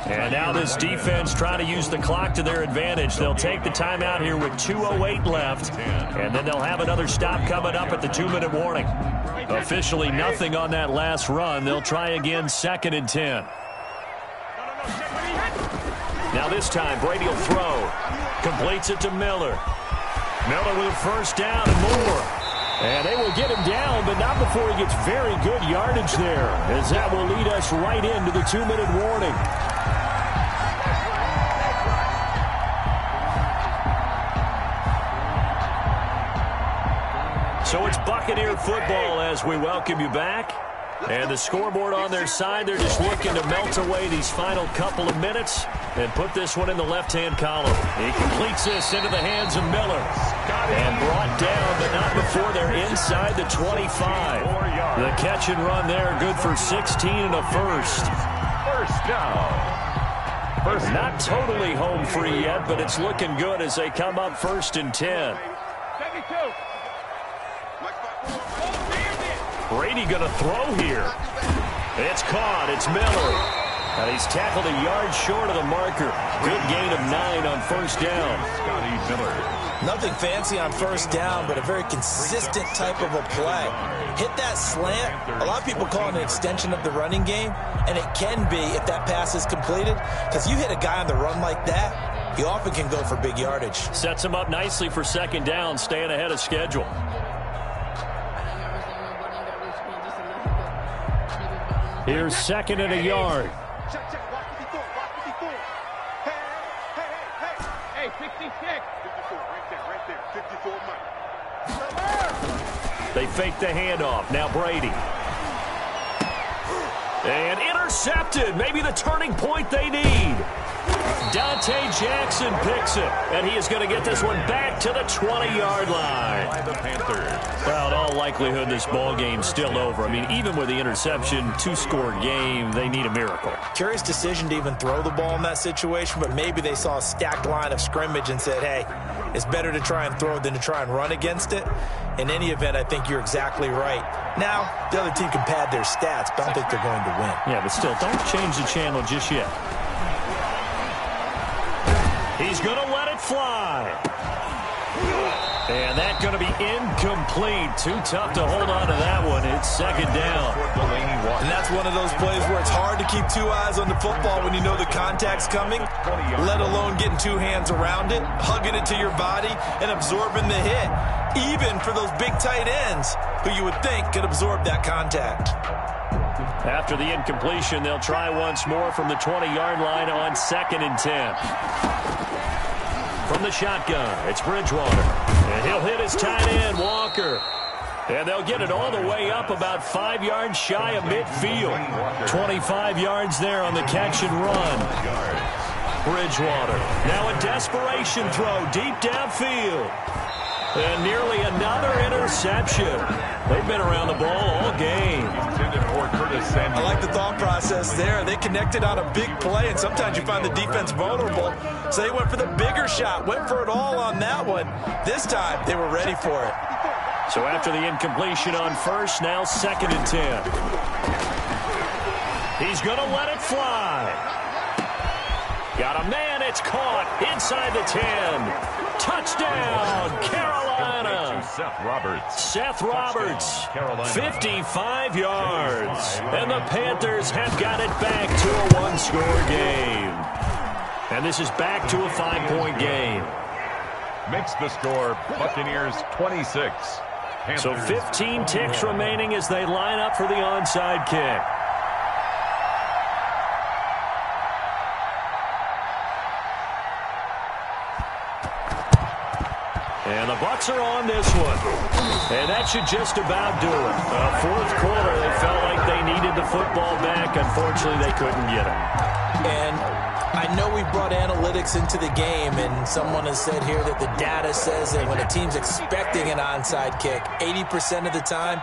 And now this defense trying to use the clock to their advantage. They'll take the timeout here with 2:08 left. And then they'll have another stop coming up at the 2-minute warning. Officially nothing on that last run. They'll try again, 2nd and 10. Now this time, Brady will throw. Completes it to Miller. Miller with a first down and more. And they will get him down, but not before he gets very good yardage there, as that will lead us right into the 2-minute warning. So it's Buccaneer football as we welcome you back. And the scoreboard on their side, they're just looking to melt away these final couple of minutes and put this one in the left-hand column. He completes this into the hands of Miller. And brought down, but not before they're inside the 25. The catch and run there, good for 16 and a first. First down. Not totally home free yet, but it's looking good as they come up 1st and 10. Brady going to throw here. It's caught. It's Miller. And he's tackled a yard short of the marker. Good gain of 9 on 1st down. Scotty Miller. Nothing fancy on 1st down, but a very consistent type of a play. Hit that slant. A lot of people call it an extension of the running game, and it can be if that pass is completed, because you hit a guy on the run like that, he often can go for big yardage. Sets him up nicely for 2nd down, staying ahead of schedule. Here's 2nd and a yard. Check, watch 54, watch 54. Hey, 66. 54, right there, 54 Mike. They fake the handoff. Now Brady. And intercepted. Maybe the turning point they need. Dante Jackson picks it. And he is going to get this one back to the 20-yard line. By the Panthers. Well, in all likelihood, this ball game's still over. I mean, even with the interception, 2-score game, they need a miracle. Curious decision to even throw the ball in that situation, but maybe they saw a stacked line of scrimmage and said, hey, it's better to try and throw than to try and run against it. In any event, I think you're exactly right. Now, the other team can pad their stats, but I don't think they're going to win. Yeah, but still, don't change the channel just yet. He's going to let it fly. And that's going to be incomplete. Too tough to hold on to that one. It's 2nd down. And that's one of those plays where it's hard to keep 2 eyes on the football when you know the contact's coming, let alone getting 2 hands around it, hugging it to your body, and absorbing the hit, even for those big tight ends who you would think could absorb that contact. After the incompletion, they'll try once more from the 20-yard line on 2nd and 10. From the shotgun, it's Bridgewater. And he'll hit his tight end, Walker. And they'll get it all the way up about 5 yards shy of midfield. 25 yards there on the catch and run. Bridgewater. Now a desperation throw deep downfield. And nearly another interception. They've been around the ball all game. I like the thought process there. They connected on a big play, and sometimes you find the defense vulnerable. So they went for the bigger shot, went for it all on that one. This time, they were ready for it. So after the incompletion on 1st, now 2nd and 10. He's going to let it fly. Got a man, it's caught inside the 10. Touchdown, Carolina. Seth Roberts, 55 yards. And the Panthers have got it back to a 1-score game. And this is back to a 5-point game. Makes the score Buccaneers 26. Panthers so 15 ticks remaining as they line up for the onside kick. And the Bucs are on this one. And that should just about do it. 4th quarter, they felt like they needed the football back. Unfortunately, they couldn't get it. And I know we brought analytics into the game, and someone has said here that the data says that when a team's expecting an onside kick, 80% of the time,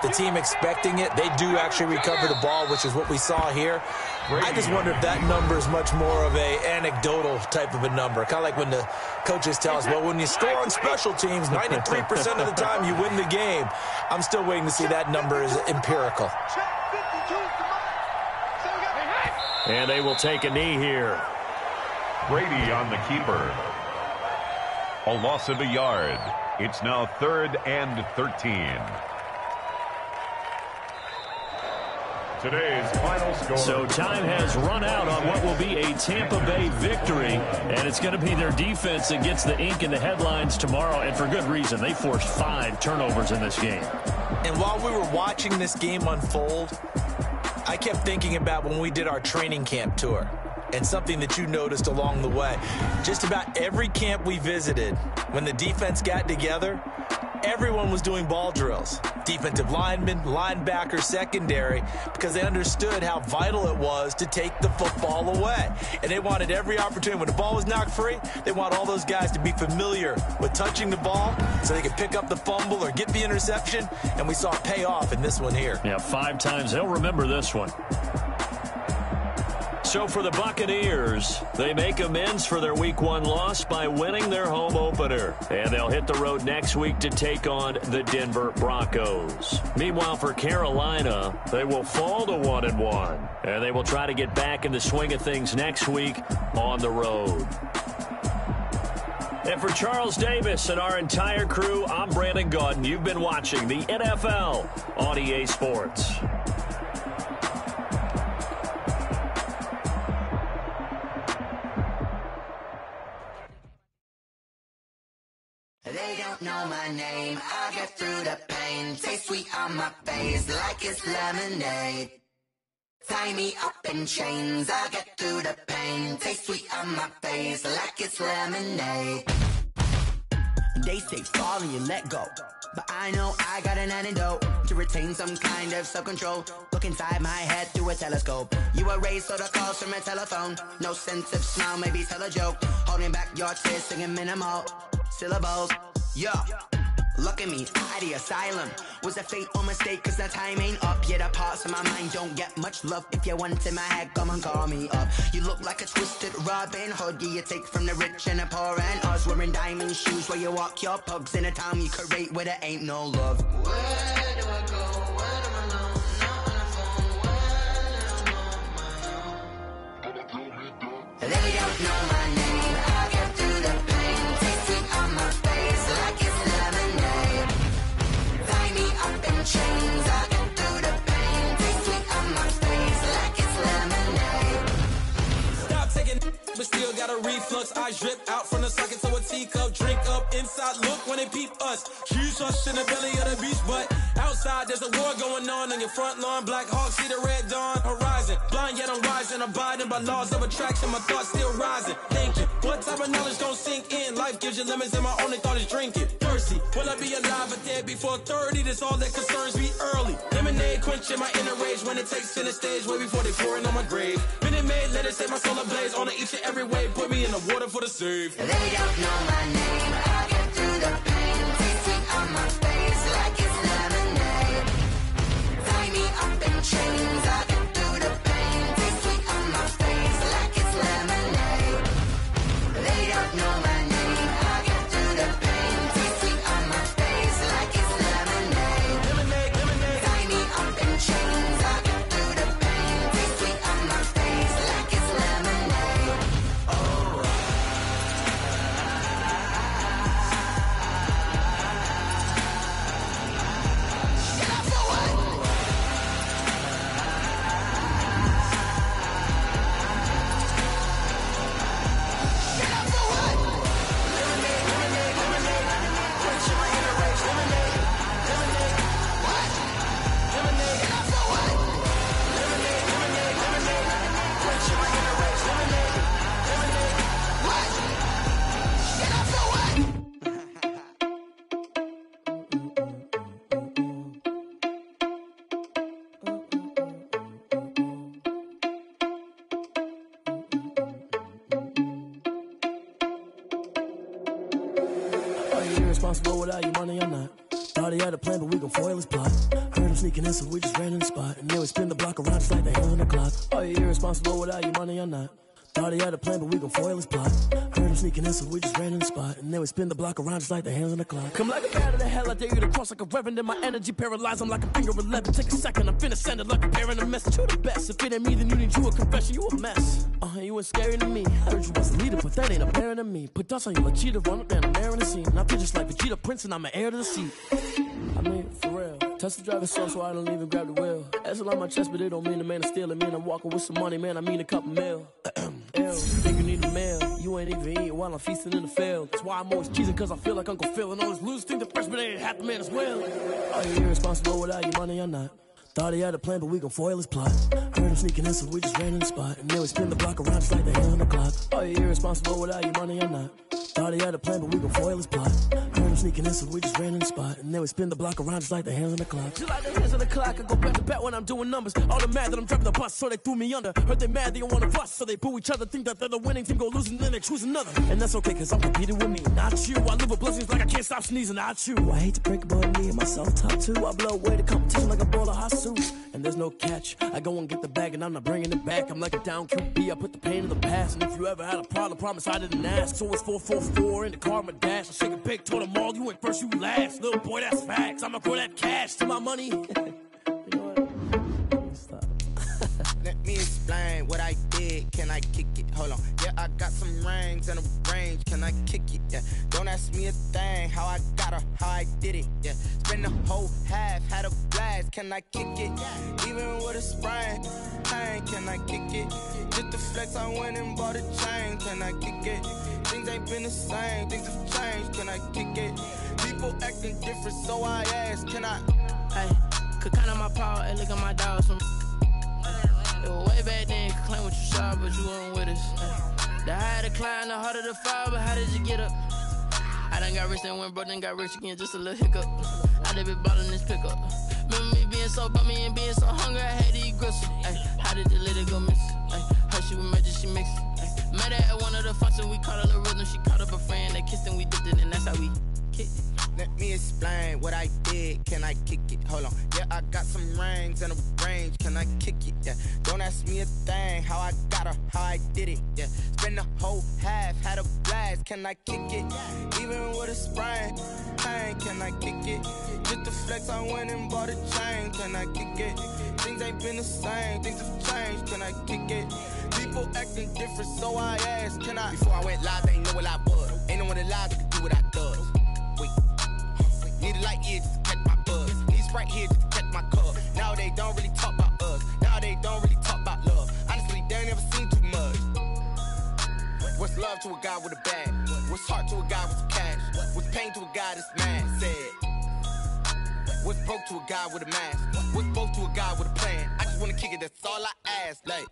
the team expecting it, they do actually recover the ball, which is what we saw here. I just wonder if that number is much more of a anecdotal type of a number. Kind of like when the coaches tell us, well, when you score on special teams, 93% of the time you win the game. I'm still waiting to see that number is empirical. And they will take a knee here. Brady on the keeper. A loss of a yard. It's now 3rd and 13. Today's final score. So time has run out on what will be a Tampa Bay victory, and it's going to be their defense that gets the ink in the headlines tomorrow, and for good reason. They forced 5 turnovers in this game. And while we were watching this game unfold, I kept thinking about when we did our training camp tour and something that you noticed along the way. Just about every camp we visited, when the defense got together, Everyone was doing ball drills. Defensive linemen, linebackers, secondary, because they understood how vital it was to take the football away. And they wanted every opportunity. When the ball was knocked free, they want all those guys to be familiar with touching the ball so they could pick up the fumble or get the interception. And we saw it pay off in this one here. Yeah, 5 times. They'll remember this one. So for the Buccaneers, they make amends for their Week 1 loss by winning their home opener. And they'll hit the road next week to take on the Denver Broncos. Meanwhile, for Carolina, they will fall to 1-1. And they will try to get back in the swing of things next week on the road. And for Charles Davis and our entire crew, I'm Brandon Gaudin. You've been watching the NFL on EA Sports. They don't know my name, I get through the pain. Taste sweet on my face like it's lemonade. Tie me up in chains, I get through the pain. Taste sweet on my face like it's lemonade. They say fall and you let go, but I know I got an antidote to retain some kind of self-control. Look inside my head through a telescope. You erase all the calls from a telephone. No sense of smile, maybe tell a joke. Holding back your tears, singing minimal syllables. Yeah, look at me, out the asylum. Was a fate or mistake, cause the time ain't up. Yeah, the parts of my mind don't get much love. If you want in my head, come and call me up. You look like a twisted Robin Hood. Yeah, you take from the rich and the poor and us. Wearing diamond shoes while you walk your pugs in a town you create where there ain't no love. Where do I go? When am I alone? Not on the phone. When I'm on my own. They don't know my name. I get through the pain. Taste sweet on my face like it's lemonade. Tie me up in chains. I get through the pain. Taste sweet on my face like it's lemonade. Stop taking, but still got a reflux. I drip out from the socket to a teacup. Drink up inside, look when they peep us. Choose us in the belly of the beast, but outside there's a war going on your front lawn. Black Hawk see the red dawn horizon. Blind yet I'm rising, abiding by laws of attraction. My thoughts still rising, thinking what type of knowledge don't sink in. Life gives you limits and my only thought is drinking. Thirsty, will I be alive or dead before 30? That's all that concerns me early. Lemonade quenching my inner rage when it takes center stage way before they pouring on my grave. Minute Maid, let it set my soul ablaze on each and every way. Put me in the water for the save. They don't know my name. I get through the pain. Taste sweet on my face like it's lemonade. Tie me up in chains. I get through the pain. Taste sweet on my face like it's lemonade. They don't know my name. I get through the pain. Taste sweet on my face like it's lemonade. Lemonade, lemonade. Tie me up in chains. I get through the pain. Taste sweet on my face like it's lemonade. Are you irresponsible without your money or not? Thought he had a plan, but we gon' foil his plot. Heard him sneaking in, so we just ran in the spot. And then we spin the block around just like the hell on the clock. Are you irresponsible without your money or not? Thought he had a plan, but we gon' foil his plot. Heard him sneaking in, so we just ran in the spot. And then we spin the block around just like the hands on the clock. Come like a bat of the hell, I dare you to cross like a reverend. And my energy paralyzed, I'm like a finger 11. Take a second, I'm finna send it like a parent a message. You the best, if it ain't me, then you need you a confession. You a mess, you ain't scary to me. Heard you was a leader, but that ain't apparent to me. Put dust on you like cheetah, run up down the mayor in the scene. Now I just like Vegeta Prince, and I'm an heir to the seat. I mean, for real. Touch the driver's side so I don't even grab the wheel. That's on my chest, but it don't mean the man is stealing. Man, I'm walking with some money, man, I mean a couple mil. Ew, think you need a meal. You ain't even eating while I'm feasting in the field. That's why I'm always cheesing, cause I feel like Uncle Phil. And all those losers think the freshman ain't half the man as well. Are you irresponsible without your money or not? Thought he had a plan, but we gon' foil his plot. Heard him sneaking in, so we just ran in the spot. And then we spin the block around just like the hell on the clock. Are you irresponsible without your money or not? Thought he had a plan, but we gon' foil his plot. Heard him sneaking in, so we just ran in the spot. And then we spin the block around just like the hands on the clock. Just like the hands on the clock, I go back to back when I'm doing numbers. All the mad that I'm driving the bus, so they threw me under. Heard they mad, they don't wanna fuss, so they boo each other. Think that they're the winning team, go losing, then they choose another. And that's okay, cause I'm competing with me, not you. I live with blessings like I can't stop sneezing, not you. I hate to break it, but me and myself top two. I blow away the competition like a bowl of hot soup. And there's no catch, I go and get the bag and I'm not bringing it back. I'm like a down QB, I put the pain in the past. And if you ever had a problem, promise I didn't ask. So it's 4-4-4 in the car, my dash. I shake a big, told them all, you went first, you last. Little boy, that's facts, I'ma throw that cash to my money. You know what? Stop. Let me explain what I did. Can I kick it? Hold on. Yeah, I got some rings and a range. Can I kick it? Yeah. Don't ask me a thing. How I got her, how I did it. Yeah. Spend the whole half, had a blast. Can I kick it? Even with a sprain. Pain, can I kick it? Just the flex, I went and bought a chain. Can I kick it? Things ain't been the same. Things have changed. Can I kick it? People acting different, so I ask. Can I? Hey, could count on my power and look at my dogs from. It was way back then, could claim what you saw, but you weren't with us. The higher the climb, the harder the fall, but how did you get up? I done got rich and went broke, then got rich again, just a little hiccup. I done been ballin' this pickup. Remember me being so bummy and being so hungry, I had to eat gristle. How did the lady go miss? Her she was magic, she mixed. Met her at one of the functions, we caught her the rhythm, she caught up a friend, they kissed and we dipped it, and that's how we kicked it. Let me explain what I did. Can I kick it? Hold on. Yeah, I got some rings and a range. Can I kick it? Yeah. Don't ask me a thing. How I got her, how I did it. Yeah. Spend the whole half, had a blast. Can I kick it? Even with a sprain. Pain, can I kick it? Just the flex, I went and bought a chain. Can I kick it? Things ain't been the same. Things have changed. Can I kick it? People acting different, so I asked. Can I? Before I went live, they ain't know what I was. Ain't no one alive that could do what I does. Wait. Need a light here just to catch my buzz. Need Sprite here just to catch my cup. Now they don't really talk about us. Now they don't really talk about love. Honestly, they ain't never seen too much. What's love to a guy with a bag? What's heart to a guy with some cash? What's pain to a guy that's mad? Said. What's broke to a guy with a mask? What's broke to a guy with a plan? I just wanna kick it, that's all I ask. Like,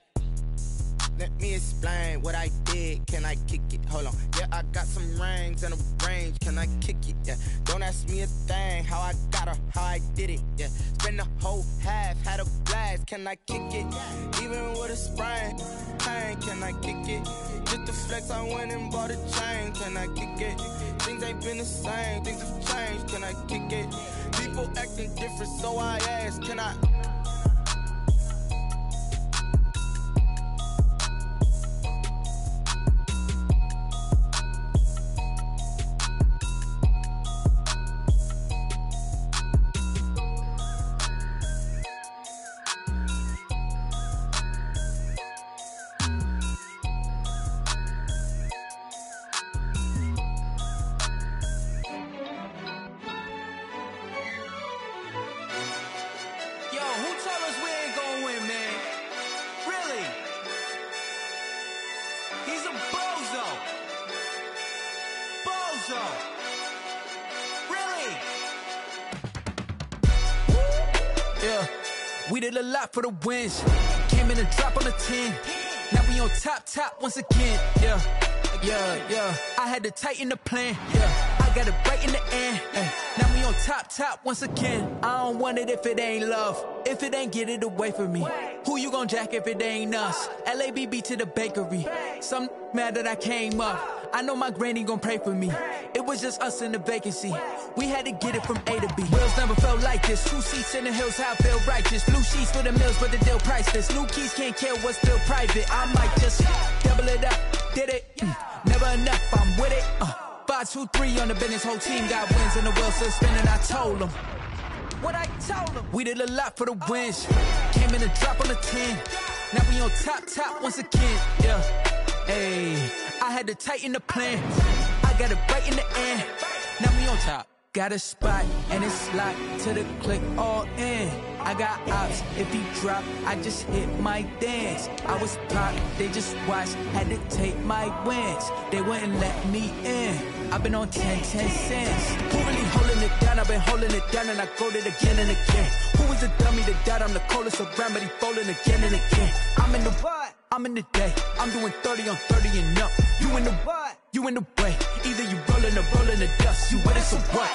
let me explain what I did. Can I kick it? Hold on. Yeah, I got some rings and a range. Can I kick it? Yeah. Don't ask me a thing. How I got her, how I did it. Yeah. Spend the whole half, had a blast. Can I kick it? Even with a sprain. Pain, can I kick it? Just the flex, I went and bought a chain. Can I kick it? Things ain't been the same. Things have changed. Can I kick it? People acting different, so I ask. Can I? We did a lot for the wins. Came in and drop on the 10. Now we on top once again. Yeah. I had to tighten the plan. Yeah. I got it right in the end. Now we on top once again. I don't want it if it ain't love. If it ain't, get it away from me. Who you gon' jack if it ain't us? LABB to the bakery. Some mad that I came up. I know my granny gon' pray for me. It was just us in the vacancy. We had to get it from A to B. Wheels never felt like this. 2 seats in the hills, how I feel righteous. Blue sheets for the mills, but the deal priceless. New keys can't kill what's still private. I might just double it up. Did it? Never enough, I'm with it. 5, 2, 3 on the business. Whole team got wins and the wheels still spinning. I told them what I told them. We did a lot for the wins. Came in and drop on the 10. Now we on top once again. Yeah. Hey, I had to tighten the plan. I got it right in the end. Now we on top. Got a spot and it's locked to the click all in. I got ops, if he drop, I just hit my dance. I was pop, they just watched, had to take my wins. They wouldn't let me in. I've been on 10 cents. Who really holding it down? I've been holding it down and I go it again and again. Who was the dummy that died? I'm the coldest around, but he folding again and again. I'm in the what? I'm in the day. I'm doing 30 on 30 and up. You in the what? You in the way. Either you rollin' or rollin' the dust. You with it, so what?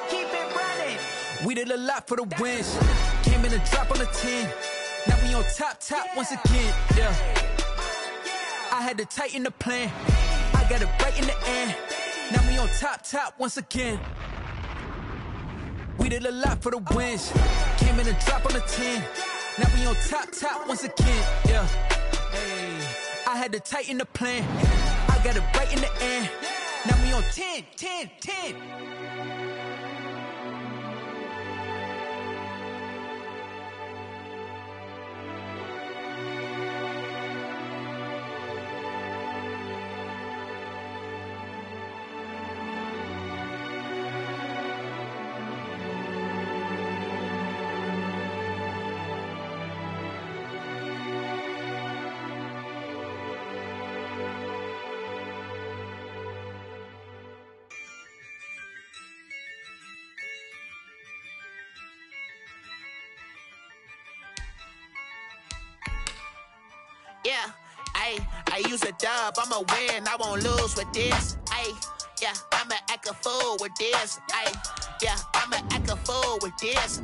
Keep it running. We did a lot for the wins. Came in a drop on a 10. Now we on top once again, yeah. I had to tighten the plan. I got it right in the end. Now we on top once again. We did a lot for the wins. Came in a drop on a 10. Now we on top once again, yeah. Hey, I had to tighten the plan. I got it right in the end. Now we on 10. Yeah, I use a dub, I'ma win, I won't lose with this. Yeah, I'ma act a fool with this. Yeah, I'ma act a fool with this.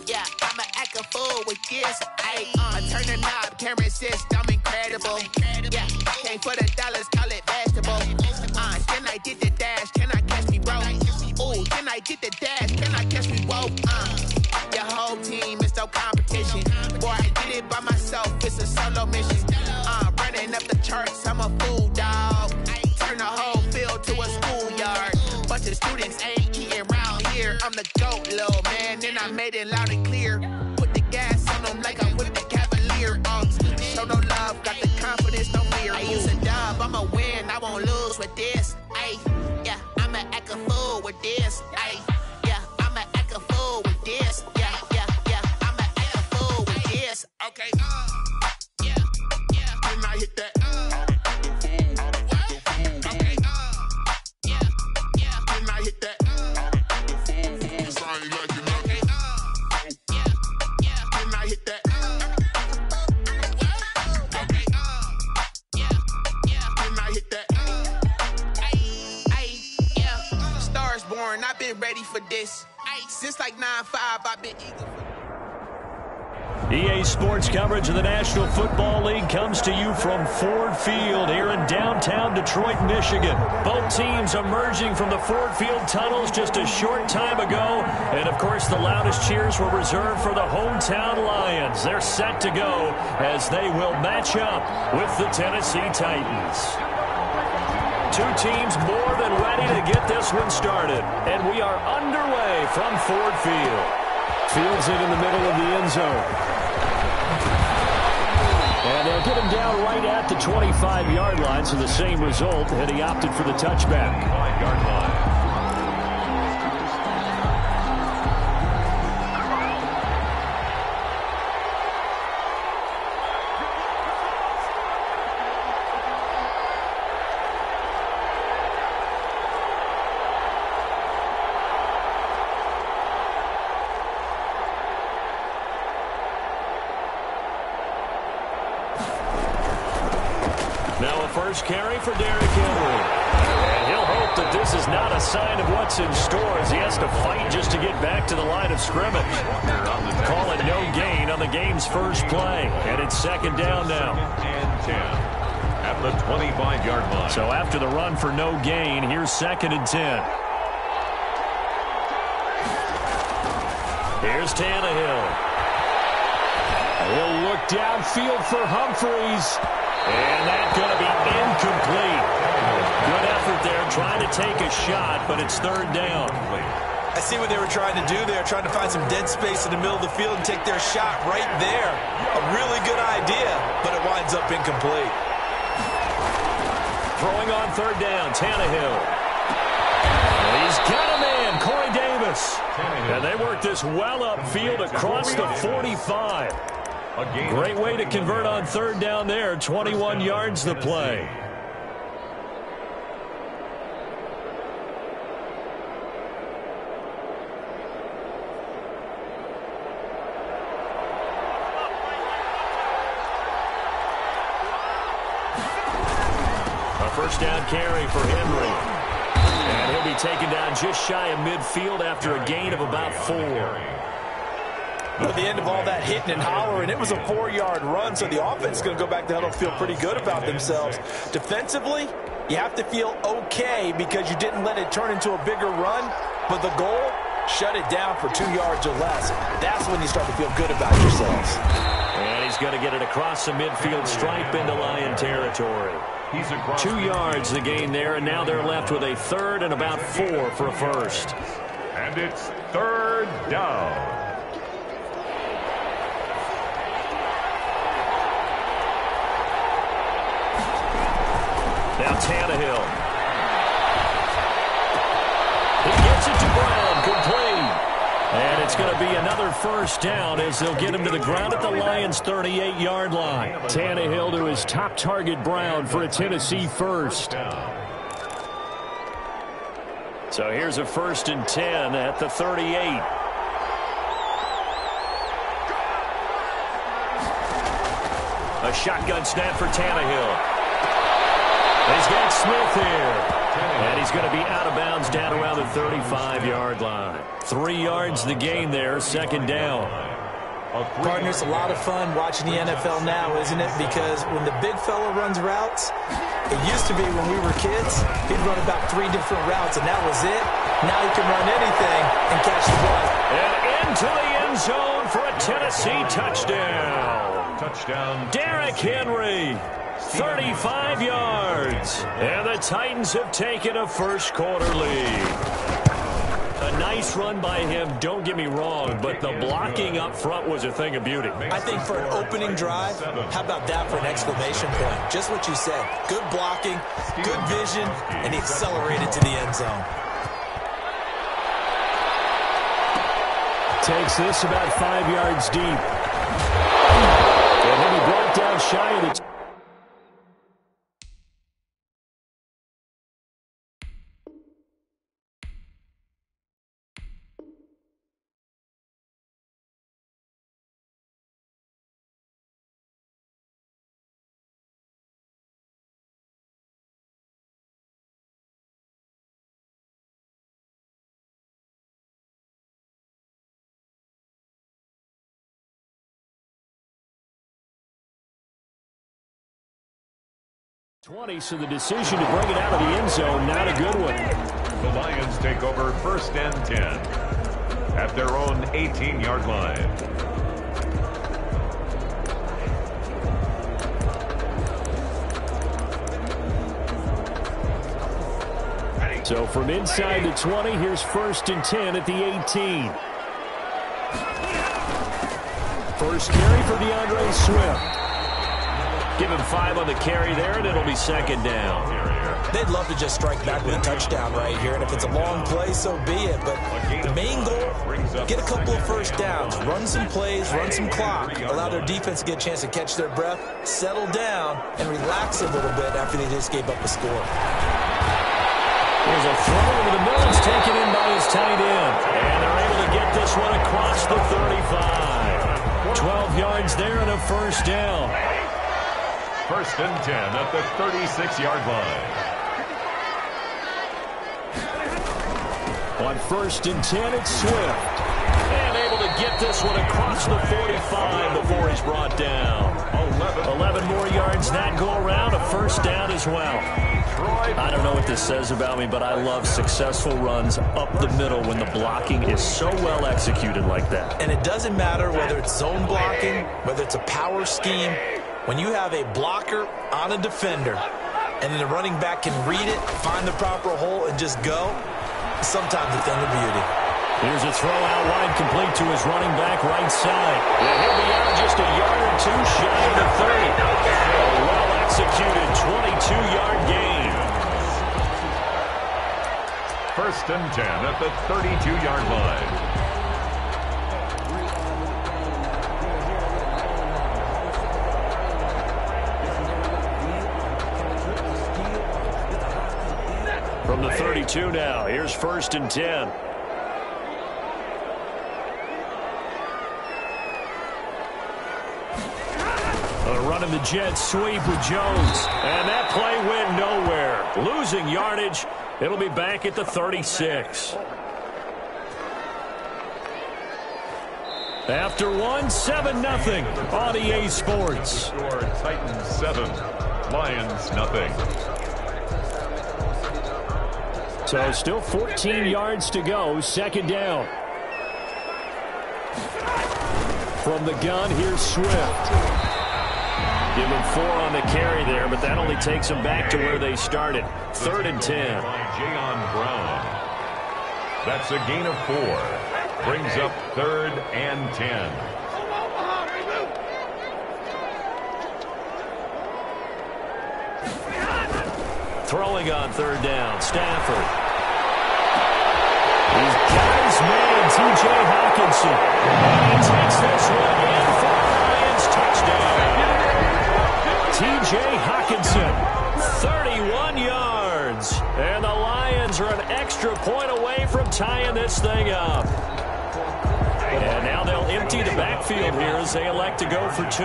Yeah, I'ma act a fool with this. I turn the knob, camera assist, I'm incredible. Yeah, came for the dollars, call it vegetable. Then I did the dash, can I catch me, bro? Ooh, then I did the dash, can I catch me, whoa? Your whole team is no competition. Boy, I did it by myself, it's a solo mission. Running up the charts, I'm a fool, dog. Turn the whole field to a schoolyard. Bunch of students ain't eating round here. I'm the GOAT, little man, and I made it loud and clear. Put the gas on them like I'm with the Cavalier. Show no love, got the confidence, no fear. I use a dub, I'ma win, I won't lose with this. Yeah, I'ma act a fool with this. Yeah, I'ma act a fool with this. Yeah, I'ma act a fool with this. Okay, yeah, when I hit that. Okay, yeah, when I hit that. Cause I ain't like it. Okay, yeah, when I hit that. Okay, yeah, when I hit that. Yeah, Stars born, I've been ready for this. Since like 9-5, I've been eager for EA Sports coverage of the National Football League comes to you from Ford Field here in downtown Detroit, Michigan. Both teams emerging from the Ford Field tunnels just a short time ago. And, of course, the loudest cheers were reserved for the hometown Lions. They're set to go as they will match up with the Tennessee Titans. Two teams more than ready to get this one started. And we are underway from Ford Field. Fields it in the middle of the end zone. And they'll get him down right at the 25-yard line, so the same result, and he opted for the touchback. 5-yard line. Now a first carry for Derrick Henry. And he'll hope that this is not a sign of what's in store as he has to fight just to get back to the line of scrimmage. Call it no gain on the game's first play. And it's second down now. And 10 at the 25-yard line. So after the run for no gain, here's second and 10. Here's Tannehill. He'll look downfield for Humphreys. And that's going to be incomplete. Good effort there, trying to take a shot, but it's third down. I see what they were trying to do there, trying to find some dead space in the middle of the field and take their shot right there. A really good idea, but it winds up incomplete. Throwing on third down, Tannehill. He's got a man, Corey Davis. And they work this well upfield across the 45. Great way to convert on third down there. 21 yards the play. A first down carry for Henry. And he'll be taken down just shy of midfield after a gain of about 4. At the end of all that hitting and hollering, it was a 4-yard run, so the offense is going to go back to huddle and feel pretty good about themselves. Defensively, you have to feel okay because you didn't let it turn into a bigger run, but the goal, shut it down for 2 yards or less. That's when you start to feel good about yourselves. And he's going to get it across the midfield stripe into Lion territory. 2 yards the gain there, and now they're left with a 3rd and about 4 for a first. And it's 3rd down. Now Tannehill. He gets it to Brown, complete. And it's going to be another first down as they'll get him to the ground at the Lions' 38-yard line. Tannehill to his top target, Brown, for a Tennessee first. So here's a 1st and 10 at the 38. A shotgun snap for Tannehill. He's got Smith here. And he's going to be out of bounds down around the 35-yard line. 3 yards the gain there, 2nd down. Partners, a lot of fun watching the NFL now, isn't it? Because when the big fella runs routes, it used to be when we were kids, he'd run about 3 different routes, and that was it. Now he can run anything and catch the ball. And into the end zone for a Tennessee touchdown. Touchdown. Derrick Henry. 35 yards. And the Titans have taken a first-quarter lead. A nice run by him, don't get me wrong, but the blocking up front was a thing of beauty. I think for an opening drive, how about that for an exclamation point? Just what you said. Good blocking, good vision, and he accelerated to the end zone. Takes this about 5 yards deep. And then he brought down shy of the... So the decision to bring it out of the end zone, not a good one. The Lions take over 1st and 10 at their own 18-yard line. So from inside the 20, here's 1st and 10 at the 18. First carry for DeAndre Swift. Give him 5 on the carry there, and it'll be 2nd down. They'd love to just strike back with a touchdown right here, and if it's a long play, so be it. But the main goal, get a couple of first downs, run some plays, run some clock, allow their defense to get a chance to catch their breath, settle down, and relax a little bit after they just gave up a score. There's a throw over the middle. It's taken in by his tight end. And they're able to get this one across the 35. 12 yards there and a first down. 1st and 10 at the 36-yard line. On 1st and 10, it's Swift. And able to get this one across the 45 before he's brought down. 11 more yards that go around, a first down as well. I don't know what this says about me, but I love successful runs up the middle when the blocking is so well executed like that. And it doesn't matter whether it's zone blocking, whether it's a power scheme. When you have a blocker on a defender and then the running back can read it, find the proper hole, and just go, sometimes a thing of beauty. Here's a throw out wide, complete to his running back right side. And he'll be out just a yard or 2 shy of the 30. A well-executed 22-yard gain. 1st and 10 at the 32-yard line. From the 32 now, here's 1st and 10. Running the jet sweep with Jones. And that play went nowhere. Losing yardage It'll be back at the 36. After one, 7-0 on EA Sports. Score Titans 7, Lions nothing. So still 14 yards to go, second down. From the gun, here's Swift. Give him 4 on the carry there, but that only takes them back to where they started. 3rd and 10. Jayon Brown. That's a gain of 4. Brings up 3rd and 10. Throwing on 3rd down, Stafford. He's got his man, T.J. Hockenson. And he takes this one in for the Lions touchdown. T.J. Hockenson, 31 yards. And the Lions are an extra point away from tying this thing up. And now they'll empty the backfield here as they elect to go for 2.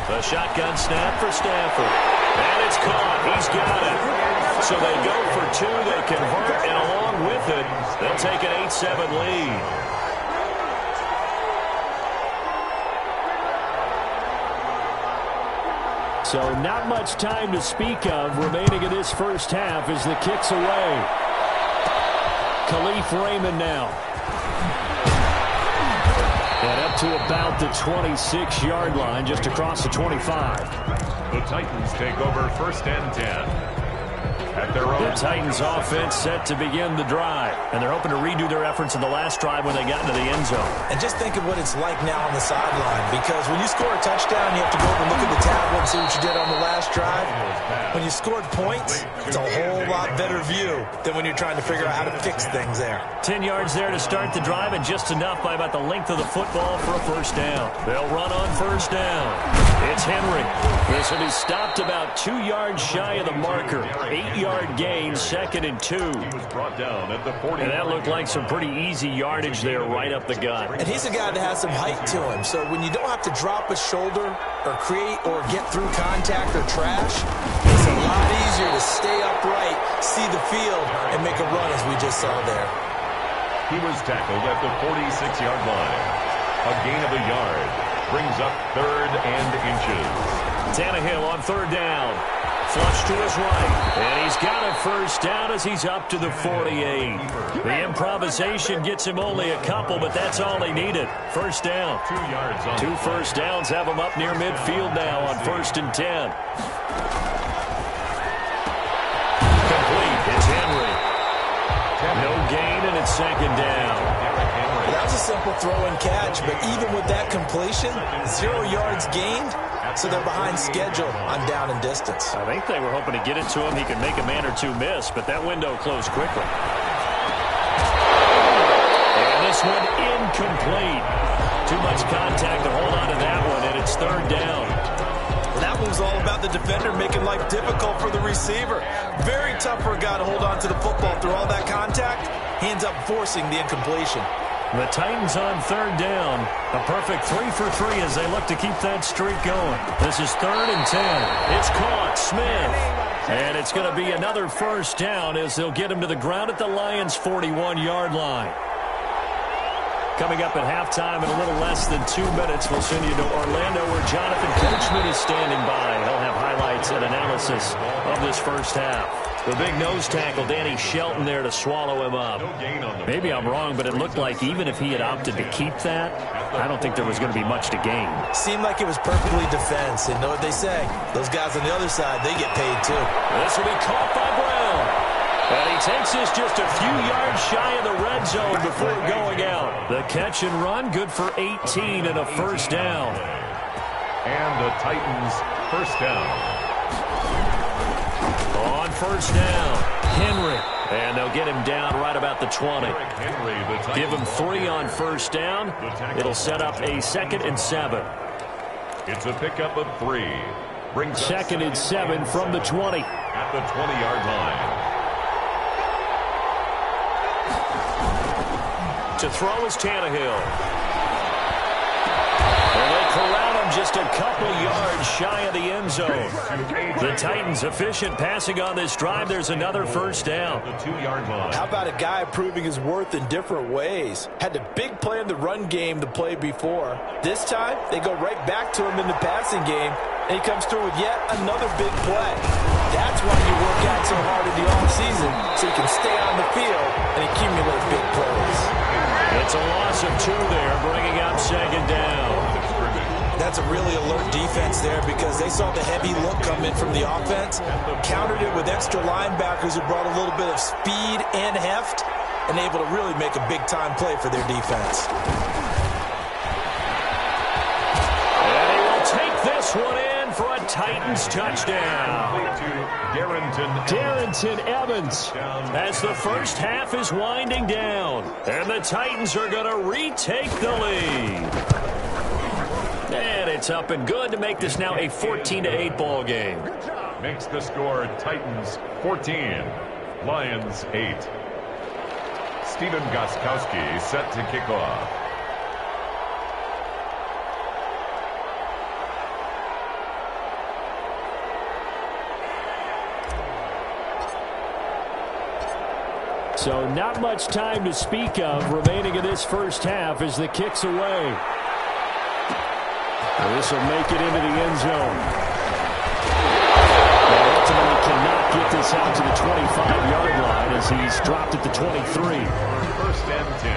The shotgun snap for Stafford. And it's caught. He's got it. So they go for 2. They convert, and along with it, they'll take an 8-7 lead. So not much time to speak of remaining in this first half as the kick's away. Khalif Raymond now. And up to about the 26-yard line, just across the 25. The Titans take over 1st and 10. At their own. The Titans offense set to begin the drive. And they're hoping to redo their efforts in the last drive when they got into the end zone. And just think of what it's like now on the sideline. Because when you score a touchdown, you have to go over and look at the tablet and see what you did on the last drive. When you scored points, it's a whole lot better view than when you're trying to figure out how to fix things there. 10 yards there to start the drive, and just enough by about the length of the football for a first down. They'll run on first down. It's Henry. This will be stopped about 2 yards shy of the marker. 8-yard gain, 2nd and 2. He was brought down at the 40. And that looked like some pretty easy yardage there right up the gut. And he's a guy that has some height to him. So when you don't have to drop a shoulder or create or get through contact or trash, it's a lot easier to stay upright, see the field, and make a run as we just saw there. He was tackled at the 46-yard line. A gain of a yard. Brings up 3rd and inches. Tannehill on 3rd down. Flush to his right. And he's got a first down as he's up to the 48. The improvisation gets him only a couple, but that's all he needed. First down. 2 yards on 2 first downs have him up near midfield now on 1st and 10. Complete. It's Henry. No gain, and it's 2nd down. That was a simple throw and catch, but even with that completion, 0 yards gained, so they're behind schedule on down and distance. I think they were hoping to get it to him. He could make a man or two miss, but that window closed quickly. And this one incomplete. Too much contact to hold on to that one, and it's 3rd down. That one was all about the defender making life difficult for the receiver. Very tough for a guy to hold on to the football through all that contact. He ends up forcing the incompletion. The Titans on 3rd down. A perfect 3 for 3 as they look to keep that streak going. This is 3rd and 10. It's caught. Smith. And it's going to be another first down as they'll get him to the ground at the Lions' 41-yard line. Coming up at halftime in a little less than 2 minutes, we'll send you to Orlando where Jonathan Coachman is standing by. He'll have highlights and analysis of this first half. The big nose tackle, Danny Shelton, there to swallow him up. Maybe I'm wrong, but it looked like even if he had opted to keep that, I don't think there was going to be much to gain. Seemed like it was perfectly defense. And know what they say? Those guys on the other side, they get paid too. This will be caught by Brown. And he takes this just a few yards shy of the red zone before going out. The catch and run, good for 18 and a first down. And the Titans first down. On first down, Henry. And they'll get him down right about the 20. Give him 3 on first down. It'll set up a 2nd and 7. It's a pickup of 3. Brings 2nd and 7 from the 20. At the 20-yard line. To throw is Tannehill. And they corral him just a couple yards shy of the end zone. The Titans efficient passing on this drive. There's another first down. The 2-yard line. How about a guy proving his worth in different ways? Had a big play in the run game the play before. This time, they go right back to him in the passing game, and he comes through with yet another big play. That's why you work out so hard in the offseason, so you can stay on the field and accumulate big plays. It's a loss of 2 there, bringing up second down. That's a really alert defense there because they saw the heavy look come in from the offense, countered it with extra linebackers who brought a little bit of speed and heft, and able to really make a big-time play for their defense. And he will take this one in for a Titans touchdown. Darrington Evans as the first half is winding down. And the Titans are going to retake the lead. And it's up and good to make this now a 14-8 ball game. Makes the score Titans 14, Lions 8. Steven Gostkowski set to kick off. So not much time to speak of remaining in this first half as the kick's away. This will make it into the end zone. They ultimately cannot get this out to the 25-yard line as he's dropped at the 23. First and 10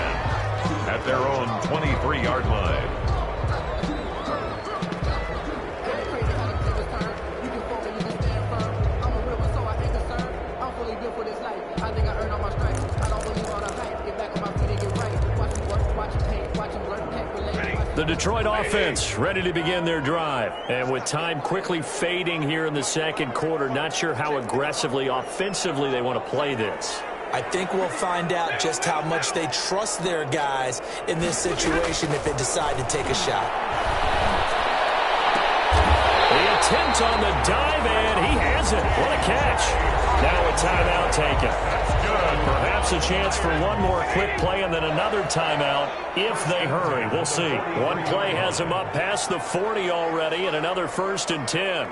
at their own 23-yard line. The Detroit offense ready to begin their drive. And with time quickly fading here in the second quarter, not sure how aggressively, offensively they want to play this. I think we'll find out just how much they trust their guys in this situation if they decide to take a shot. The attempt on the dive, and he has it. What a catch. Now a timeout taken. Perhaps a chance for one more quick play and then another timeout if they hurry. We'll see. One play has them up past the 40 already and another first and 10.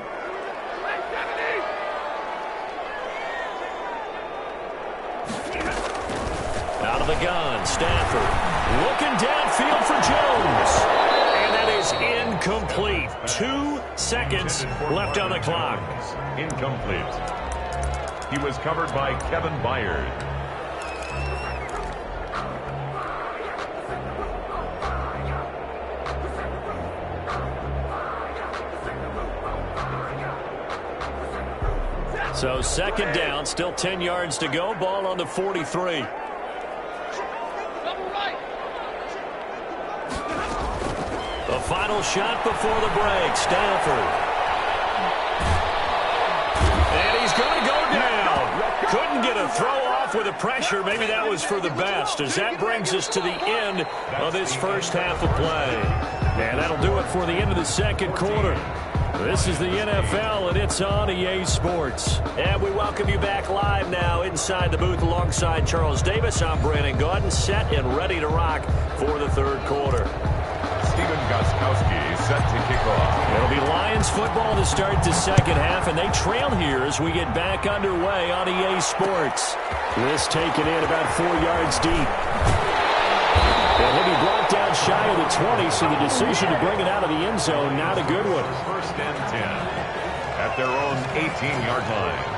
Out of the gun, Stafford looking downfield for Jones. And that is incomplete. 2 seconds left on the clock. Incomplete. He was covered by Kevin Byard. So second down, still 10 yards to go. Ball on the 43. The final shot before the break. Stafford. And he's going to go down. Couldn't get a throw off with the pressure. Maybe that was for the best, as that brings us to the end of this first half of play. And that'll do it for the end of the second quarter. This is the NFL, and it's on EA Sports. And we welcome you back live now inside the booth alongside Charles Davis. I'm Brandon Gaudin, set and ready to rock for the third quarter. Steven Gostkowski set to kick off. It'll be Lions football to start the second half, and they trail here as we get back underway on EA Sports. This taken in about 4 yards deep. And he'll be brought down shy of the 20, so the decision to bring it out of the end zone, not a good one. First and 10 at their own 18-yard line.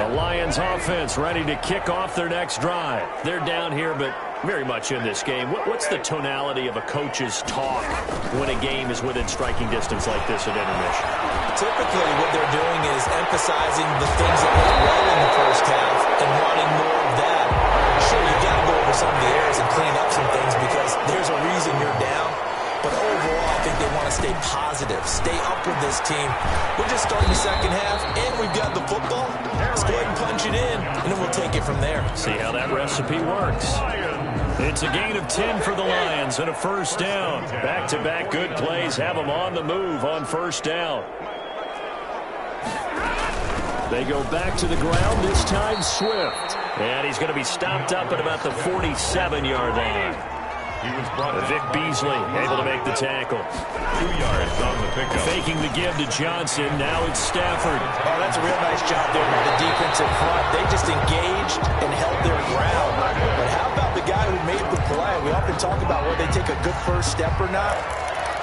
The Lions offense ready to kick off their next drive. They're down here, but very much in this game. What's the tonality of a coach's talk when a game is within striking distance like this at intermission? Typically, what they're doing is emphasizing the things that went well in the first half and wanting more of that. Sure, you've got to go over some of the errors and clean up some things because there's a reason you're down. But overall, I think they want to stay positive, stay up with this team. We're just starting the second half, and we've got the football. Let's go ahead and punch it in, and then we'll take it from there. See how that recipe works. It's a gain of 10 for the Lions and a first down. Back-to-back good plays have them on the move on first down. They go back to the ground, this time Swift. And he's going to be stopped up at about the 47-yard line. He was brought down. Vic Beasley able to make the tackle. 2 yards on the pickup. Faking the give to Johnson. Now it's Stafford. Oh, that's a real nice job there with the defensive front. They just engaged and held their ground. But how about the guy who made the play? We often talk about whether they take a good first step or not.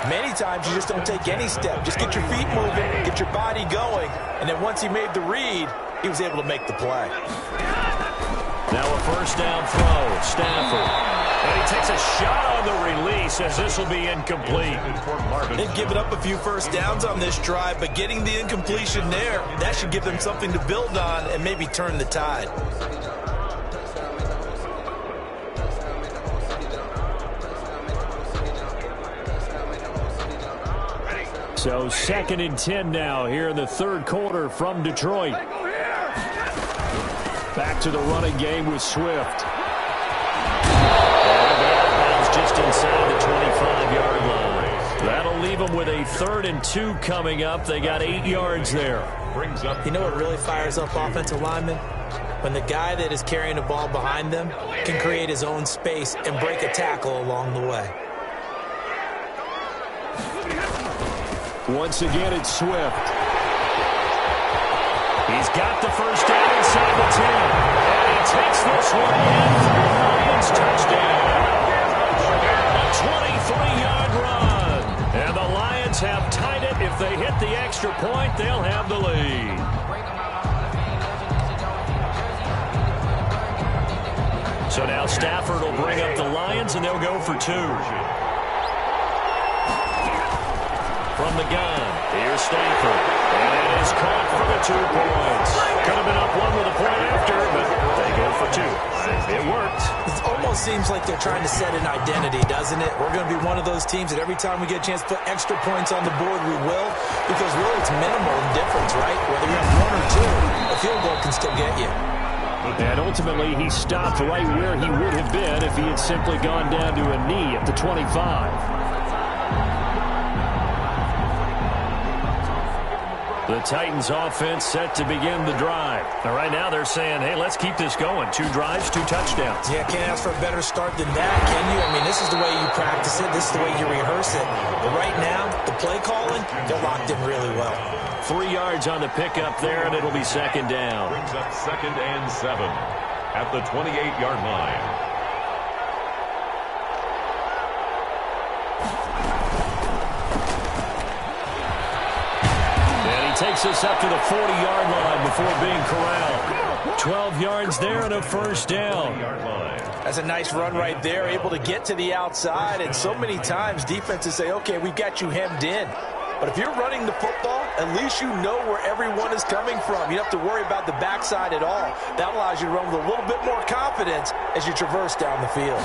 Many times you just don't take any step. Just get your feet moving, get your body going. And then once he made the read, he was able to make the play. Now a first down throw. Stafford. And he takes a shot on the release as this will be incomplete. They've given up a few first downs on this drive, but getting the incompletion there, that should give them something to build on and maybe turn the tide. So 2nd and 10 now here in the third quarter from Detroit. Back to the running game with Swift. Just inside the 25-yard line. That'll leave them with a 3rd and 2 coming up. They got 8 yards there. You know what really fires up offensive linemen? When the guy that is carrying the ball behind them can create his own space and break a tackle along the way. Once again, it's Swift. He's got the first down inside the 10. And he takes this one in for the Lions touchdown. 23-yard run. And the Lions have tied it. If they hit the extra point, they'll have the lead. So now Stafford will bring up the Lions, and they'll go for 2. From the gun, here's Stafford. And it is caught for the 2 points. Could have been up 1 with a point after, but they go for 2. It worked. It almost seems like they're trying to set an identity, doesn't it? We're going to be one of those teams that every time we get a chance to put extra points on the board, we will. Because really it's minimal in difference, right? Whether you have 1 or 2, a field goal can still get you. And ultimately, he stopped right where he would have been if he had simply gone down to a knee at the 25. The Titans offense set to begin the drive. Now, right now they're saying, hey, let's keep this going. 2 drives, 2 touchdowns. Yeah, can't ask for a better start than that, can you? I mean, this is the way you practice it. This is the way you rehearse it. But right now, the play calling, they're locked in really well. 3 yards on the pickup there, and it'll be 2nd down. Brings up 2nd and 7 at the 28-yard line. Takes us up to the 40-yard line before being corralled. 12 yards there and a first down. That's a nice run right there, able to get to the outside. And so many times defenses say, okay, we've got you hemmed in. But if you're running the football, at least you know where everyone is coming from. You don't have to worry about the backside at all. That allows you to run with a little bit more confidence as you traverse down the field.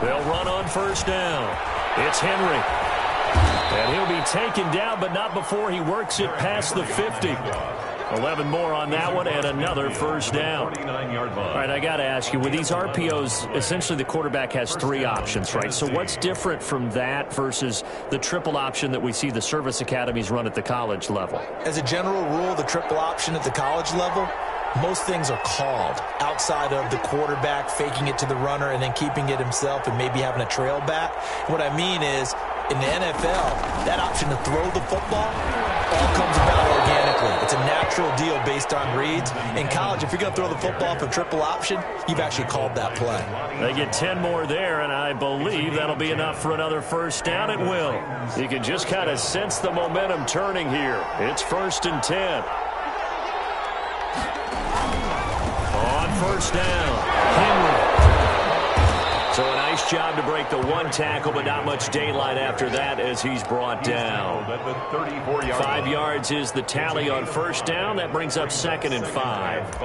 They'll run on first down. It's Henry. And he'll be taken down, but not before he works it past the 50. 11 more on that one, and another first down. All right, I got to ask you, with these RPOs, essentially the quarterback has 3 options, right? So what's different from that versus the triple option that we see the service academies run at the college level? As a general rule, the triple option at the college level, most things are called outside of the quarterback faking it to the runner and then keeping it himself and maybe having a trail back. What I mean is, in the NFL, that option to throw the football all comes about organically. It's a natural deal based on reads. In college, if you're going to throw the football for triple option, you've actually called that play. They get 10 more there, and I believe that'll be enough for another first down. It will. You can just kind of sense the momentum turning here. It's 1st and 10. On first down, Henry. So a nice job to break the one tackle, but not much daylight after that as he's brought down. 5 yards is the tally on first down. That brings up 2nd and 5.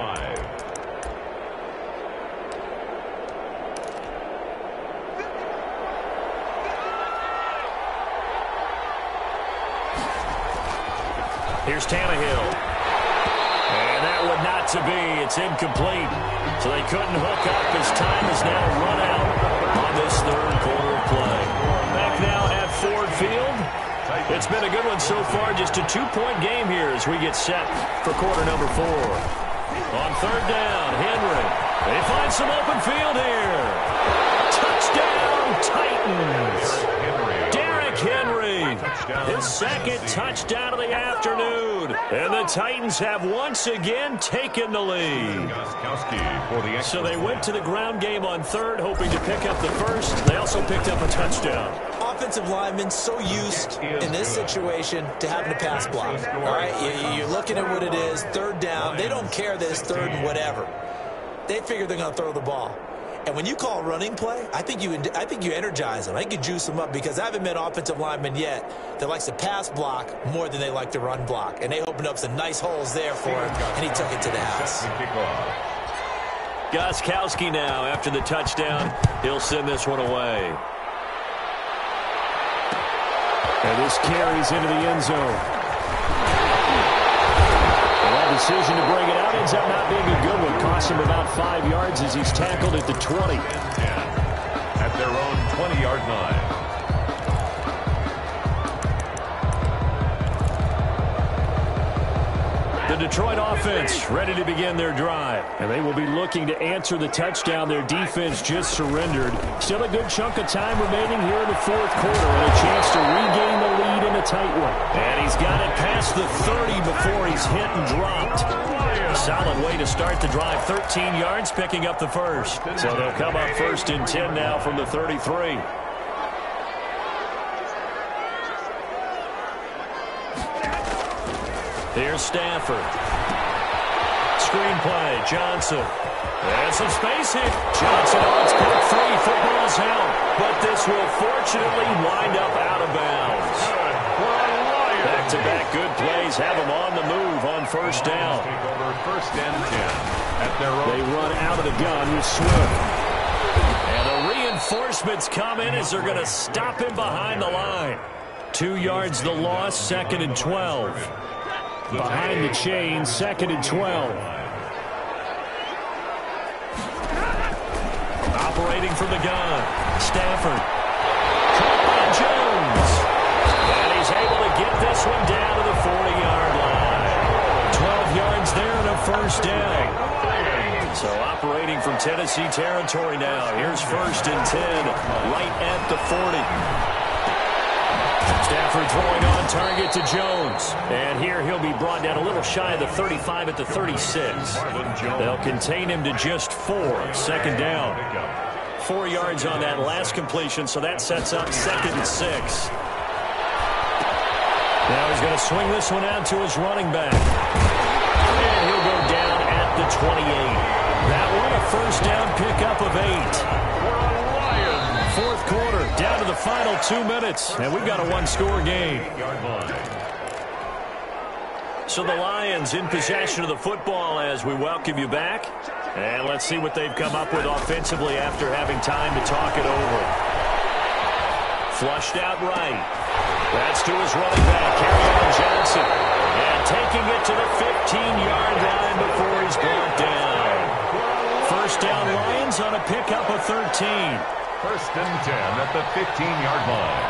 Here's Tannehill. And that would not to be. It's incomplete. So they couldn't hook up as time is now run out on this third quarter of play. Back now at Ford Field. It's been a good one so far. Just a 2-point game here as we get set for quarter number 4. On third down, Henry. They find some open field here. Touchdown, Titans. Derrick Henry. His 2nd touchdown of the afternoon. And the Titans have once again taken the lead. So they went to the ground game on third, hoping to pick up the first. They also picked up a touchdown. Offensive linemen so used in this situation to having a pass block. All right, you're looking at what it is, third down. They don't care that it's third and whatever. They figure they're going to throw the ball. And when you call a running play, I think you energize them. I think you juice them up because I haven't met offensive linemen yet that likes to pass block more than they like to run block. And they opened up some nice holes there for him, and he took it to the house. Gostkowski now after the touchdown. He'll send this one away. And this carries into the end zone. And that decision to bring it out ends up not being a good one. Costs him about 5 yards as he's tackled at the 20. At their own 20-yard line. The Detroit offense ready to begin their drive. And they will be looking to answer the touchdown their defense just surrendered. Still a good chunk of time remaining here in the fourth quarter and a chance to regain the lead in a tight one. And he's got it past the 30 before he's hit and dropped. A solid way to start the drive. 13 yards, picking up the first. So they'll come up 1st and 10 now from the 33. Here's Stafford. Screenplay, Johnson. And some space hit. Johnson on its pick 3. Football's out. But this will fortunately wind up out of bounds. Back-to-back good plays have them on the move on first down. First and 10. They run out of the gun with Swift. And the reinforcements come in as they're going to stop him behind the line. 2 yards the loss, 2nd and 12. Behind the chain, 2nd and 12. Operating from the gun, Stafford. Caught by Jones. And he's able to get this one down to the 40-yard line. 12 yards there and a first down. So operating from Tennessee territory now. Here's 1st and 10, right at the 40. Stafford throwing on target to Jones. And here he'll be brought down a little shy of the 35 at the 36. They'll contain him to just 4. 2nd down. 4 yards on that last completion, so that sets up 2nd and 6. Now he's going to swing this one out to his running back. And he'll go down at the 28. That one a first down pickup of 8. Fourth quarter, down to the final 2 minutes, and we've got a one-score game. So the Lions in possession of the football as we welcome you back. And let's see what they've come up with offensively after having time to talk it over. Flushed out right. That's to his running back, Kerryon Johnson. And taking it to the 15-yard line before he's brought down. First down Lions on a pickup of 13. 1st and 10 at the 15-yard line.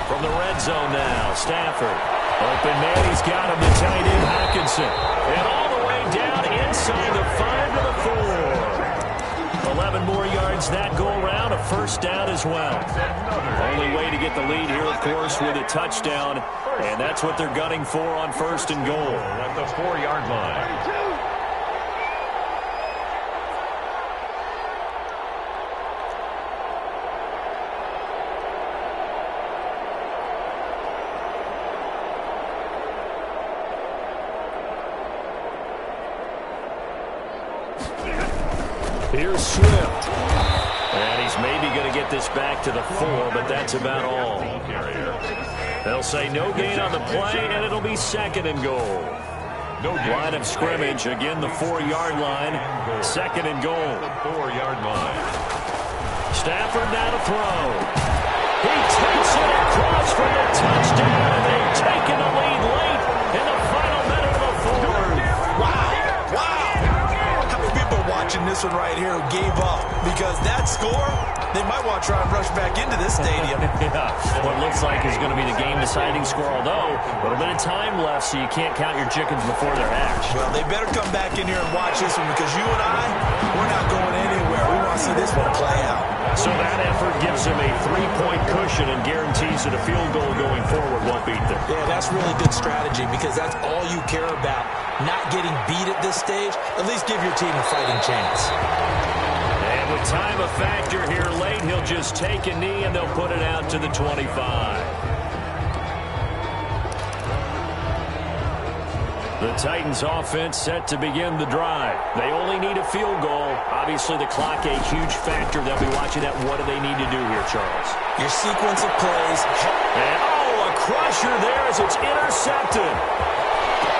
From the red zone now, Stafford. Open man, he's got him, the tight end, Hockenson. And all the way down inside the 5 to the 4. 11 more yards that go around, a first down as well. Only way to get the lead here, of course, with a touchdown. And that's what they're gunning for on 1st and goal. At the 4-yard line. Here's Swift. And he's maybe going to get this back to the 4, but that's about all. They'll say no gain on the play, and it'll be 2nd and goal. Line of scrimmage, again the 4-yard line. 2nd and goal. 4-yard line. Stafford now to throw. He takes it across for the touchdown, and they've taken the lead late in the final minute of the 4th. Wow. How many people are watching this one right here who gave up? Because that score, they might want to try and rush back into this stadium. Yeah, what looks like is going to be the game-deciding score, although a little bit of time left, so you can't count your chickens before they're hatched. Well, they better come back in here and watch this one, because you and I, we're not going anywhere. We want to see this one play out. So that effort gives him a 3-point cushion and guarantees that a field goal going forward won't beat them. Yeah, that's really good strategy, because that's all you care about. Not getting beat at this stage, at least give your team a fighting chance. And with time a factor here late, he'll just take a knee and they'll put it out to the 25. The Titans offense set to begin the drive. They only need a field goal. Obviously the clock a huge factor. They'll be watching that. What do they need to do here, Charles? Your sequence of plays. And a crusher there as it's intercepted.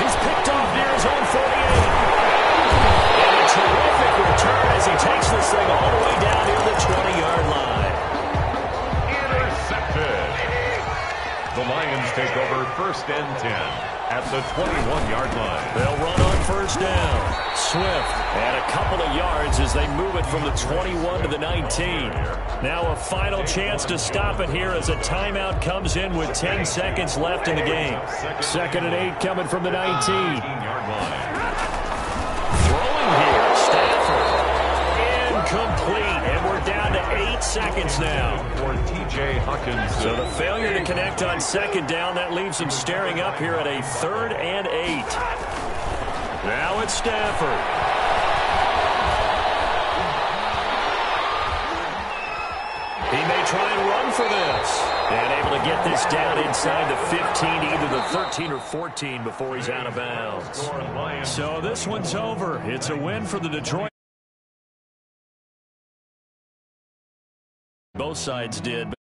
He's picked off near his own 48. And a terrific return as he takes this thing all the way down near the 20-yard line. Intercepted. The Lions take over 1st and 10 at the 21-yard line. They'll run on 1st down. Swift and a couple of yards as they move it from the 21 to the 19. Now a final chance to stop it here as a timeout comes in with 10 seconds left in the game. 2nd and 8 coming from the 19. 19-yard line. Throwing here, Stafford. Incomplete, and we're down to 8 seconds now. For T.J. Hawkins. So the failure to connect on 2nd down, that leaves him staring up here at a 3rd and 8. Now it's Stafford. He may try and run for this. And able to get this down inside the 15, either the 13 or 14 before he's out of bounds. So this one's over. It's a win for the Detroit. Both sides did.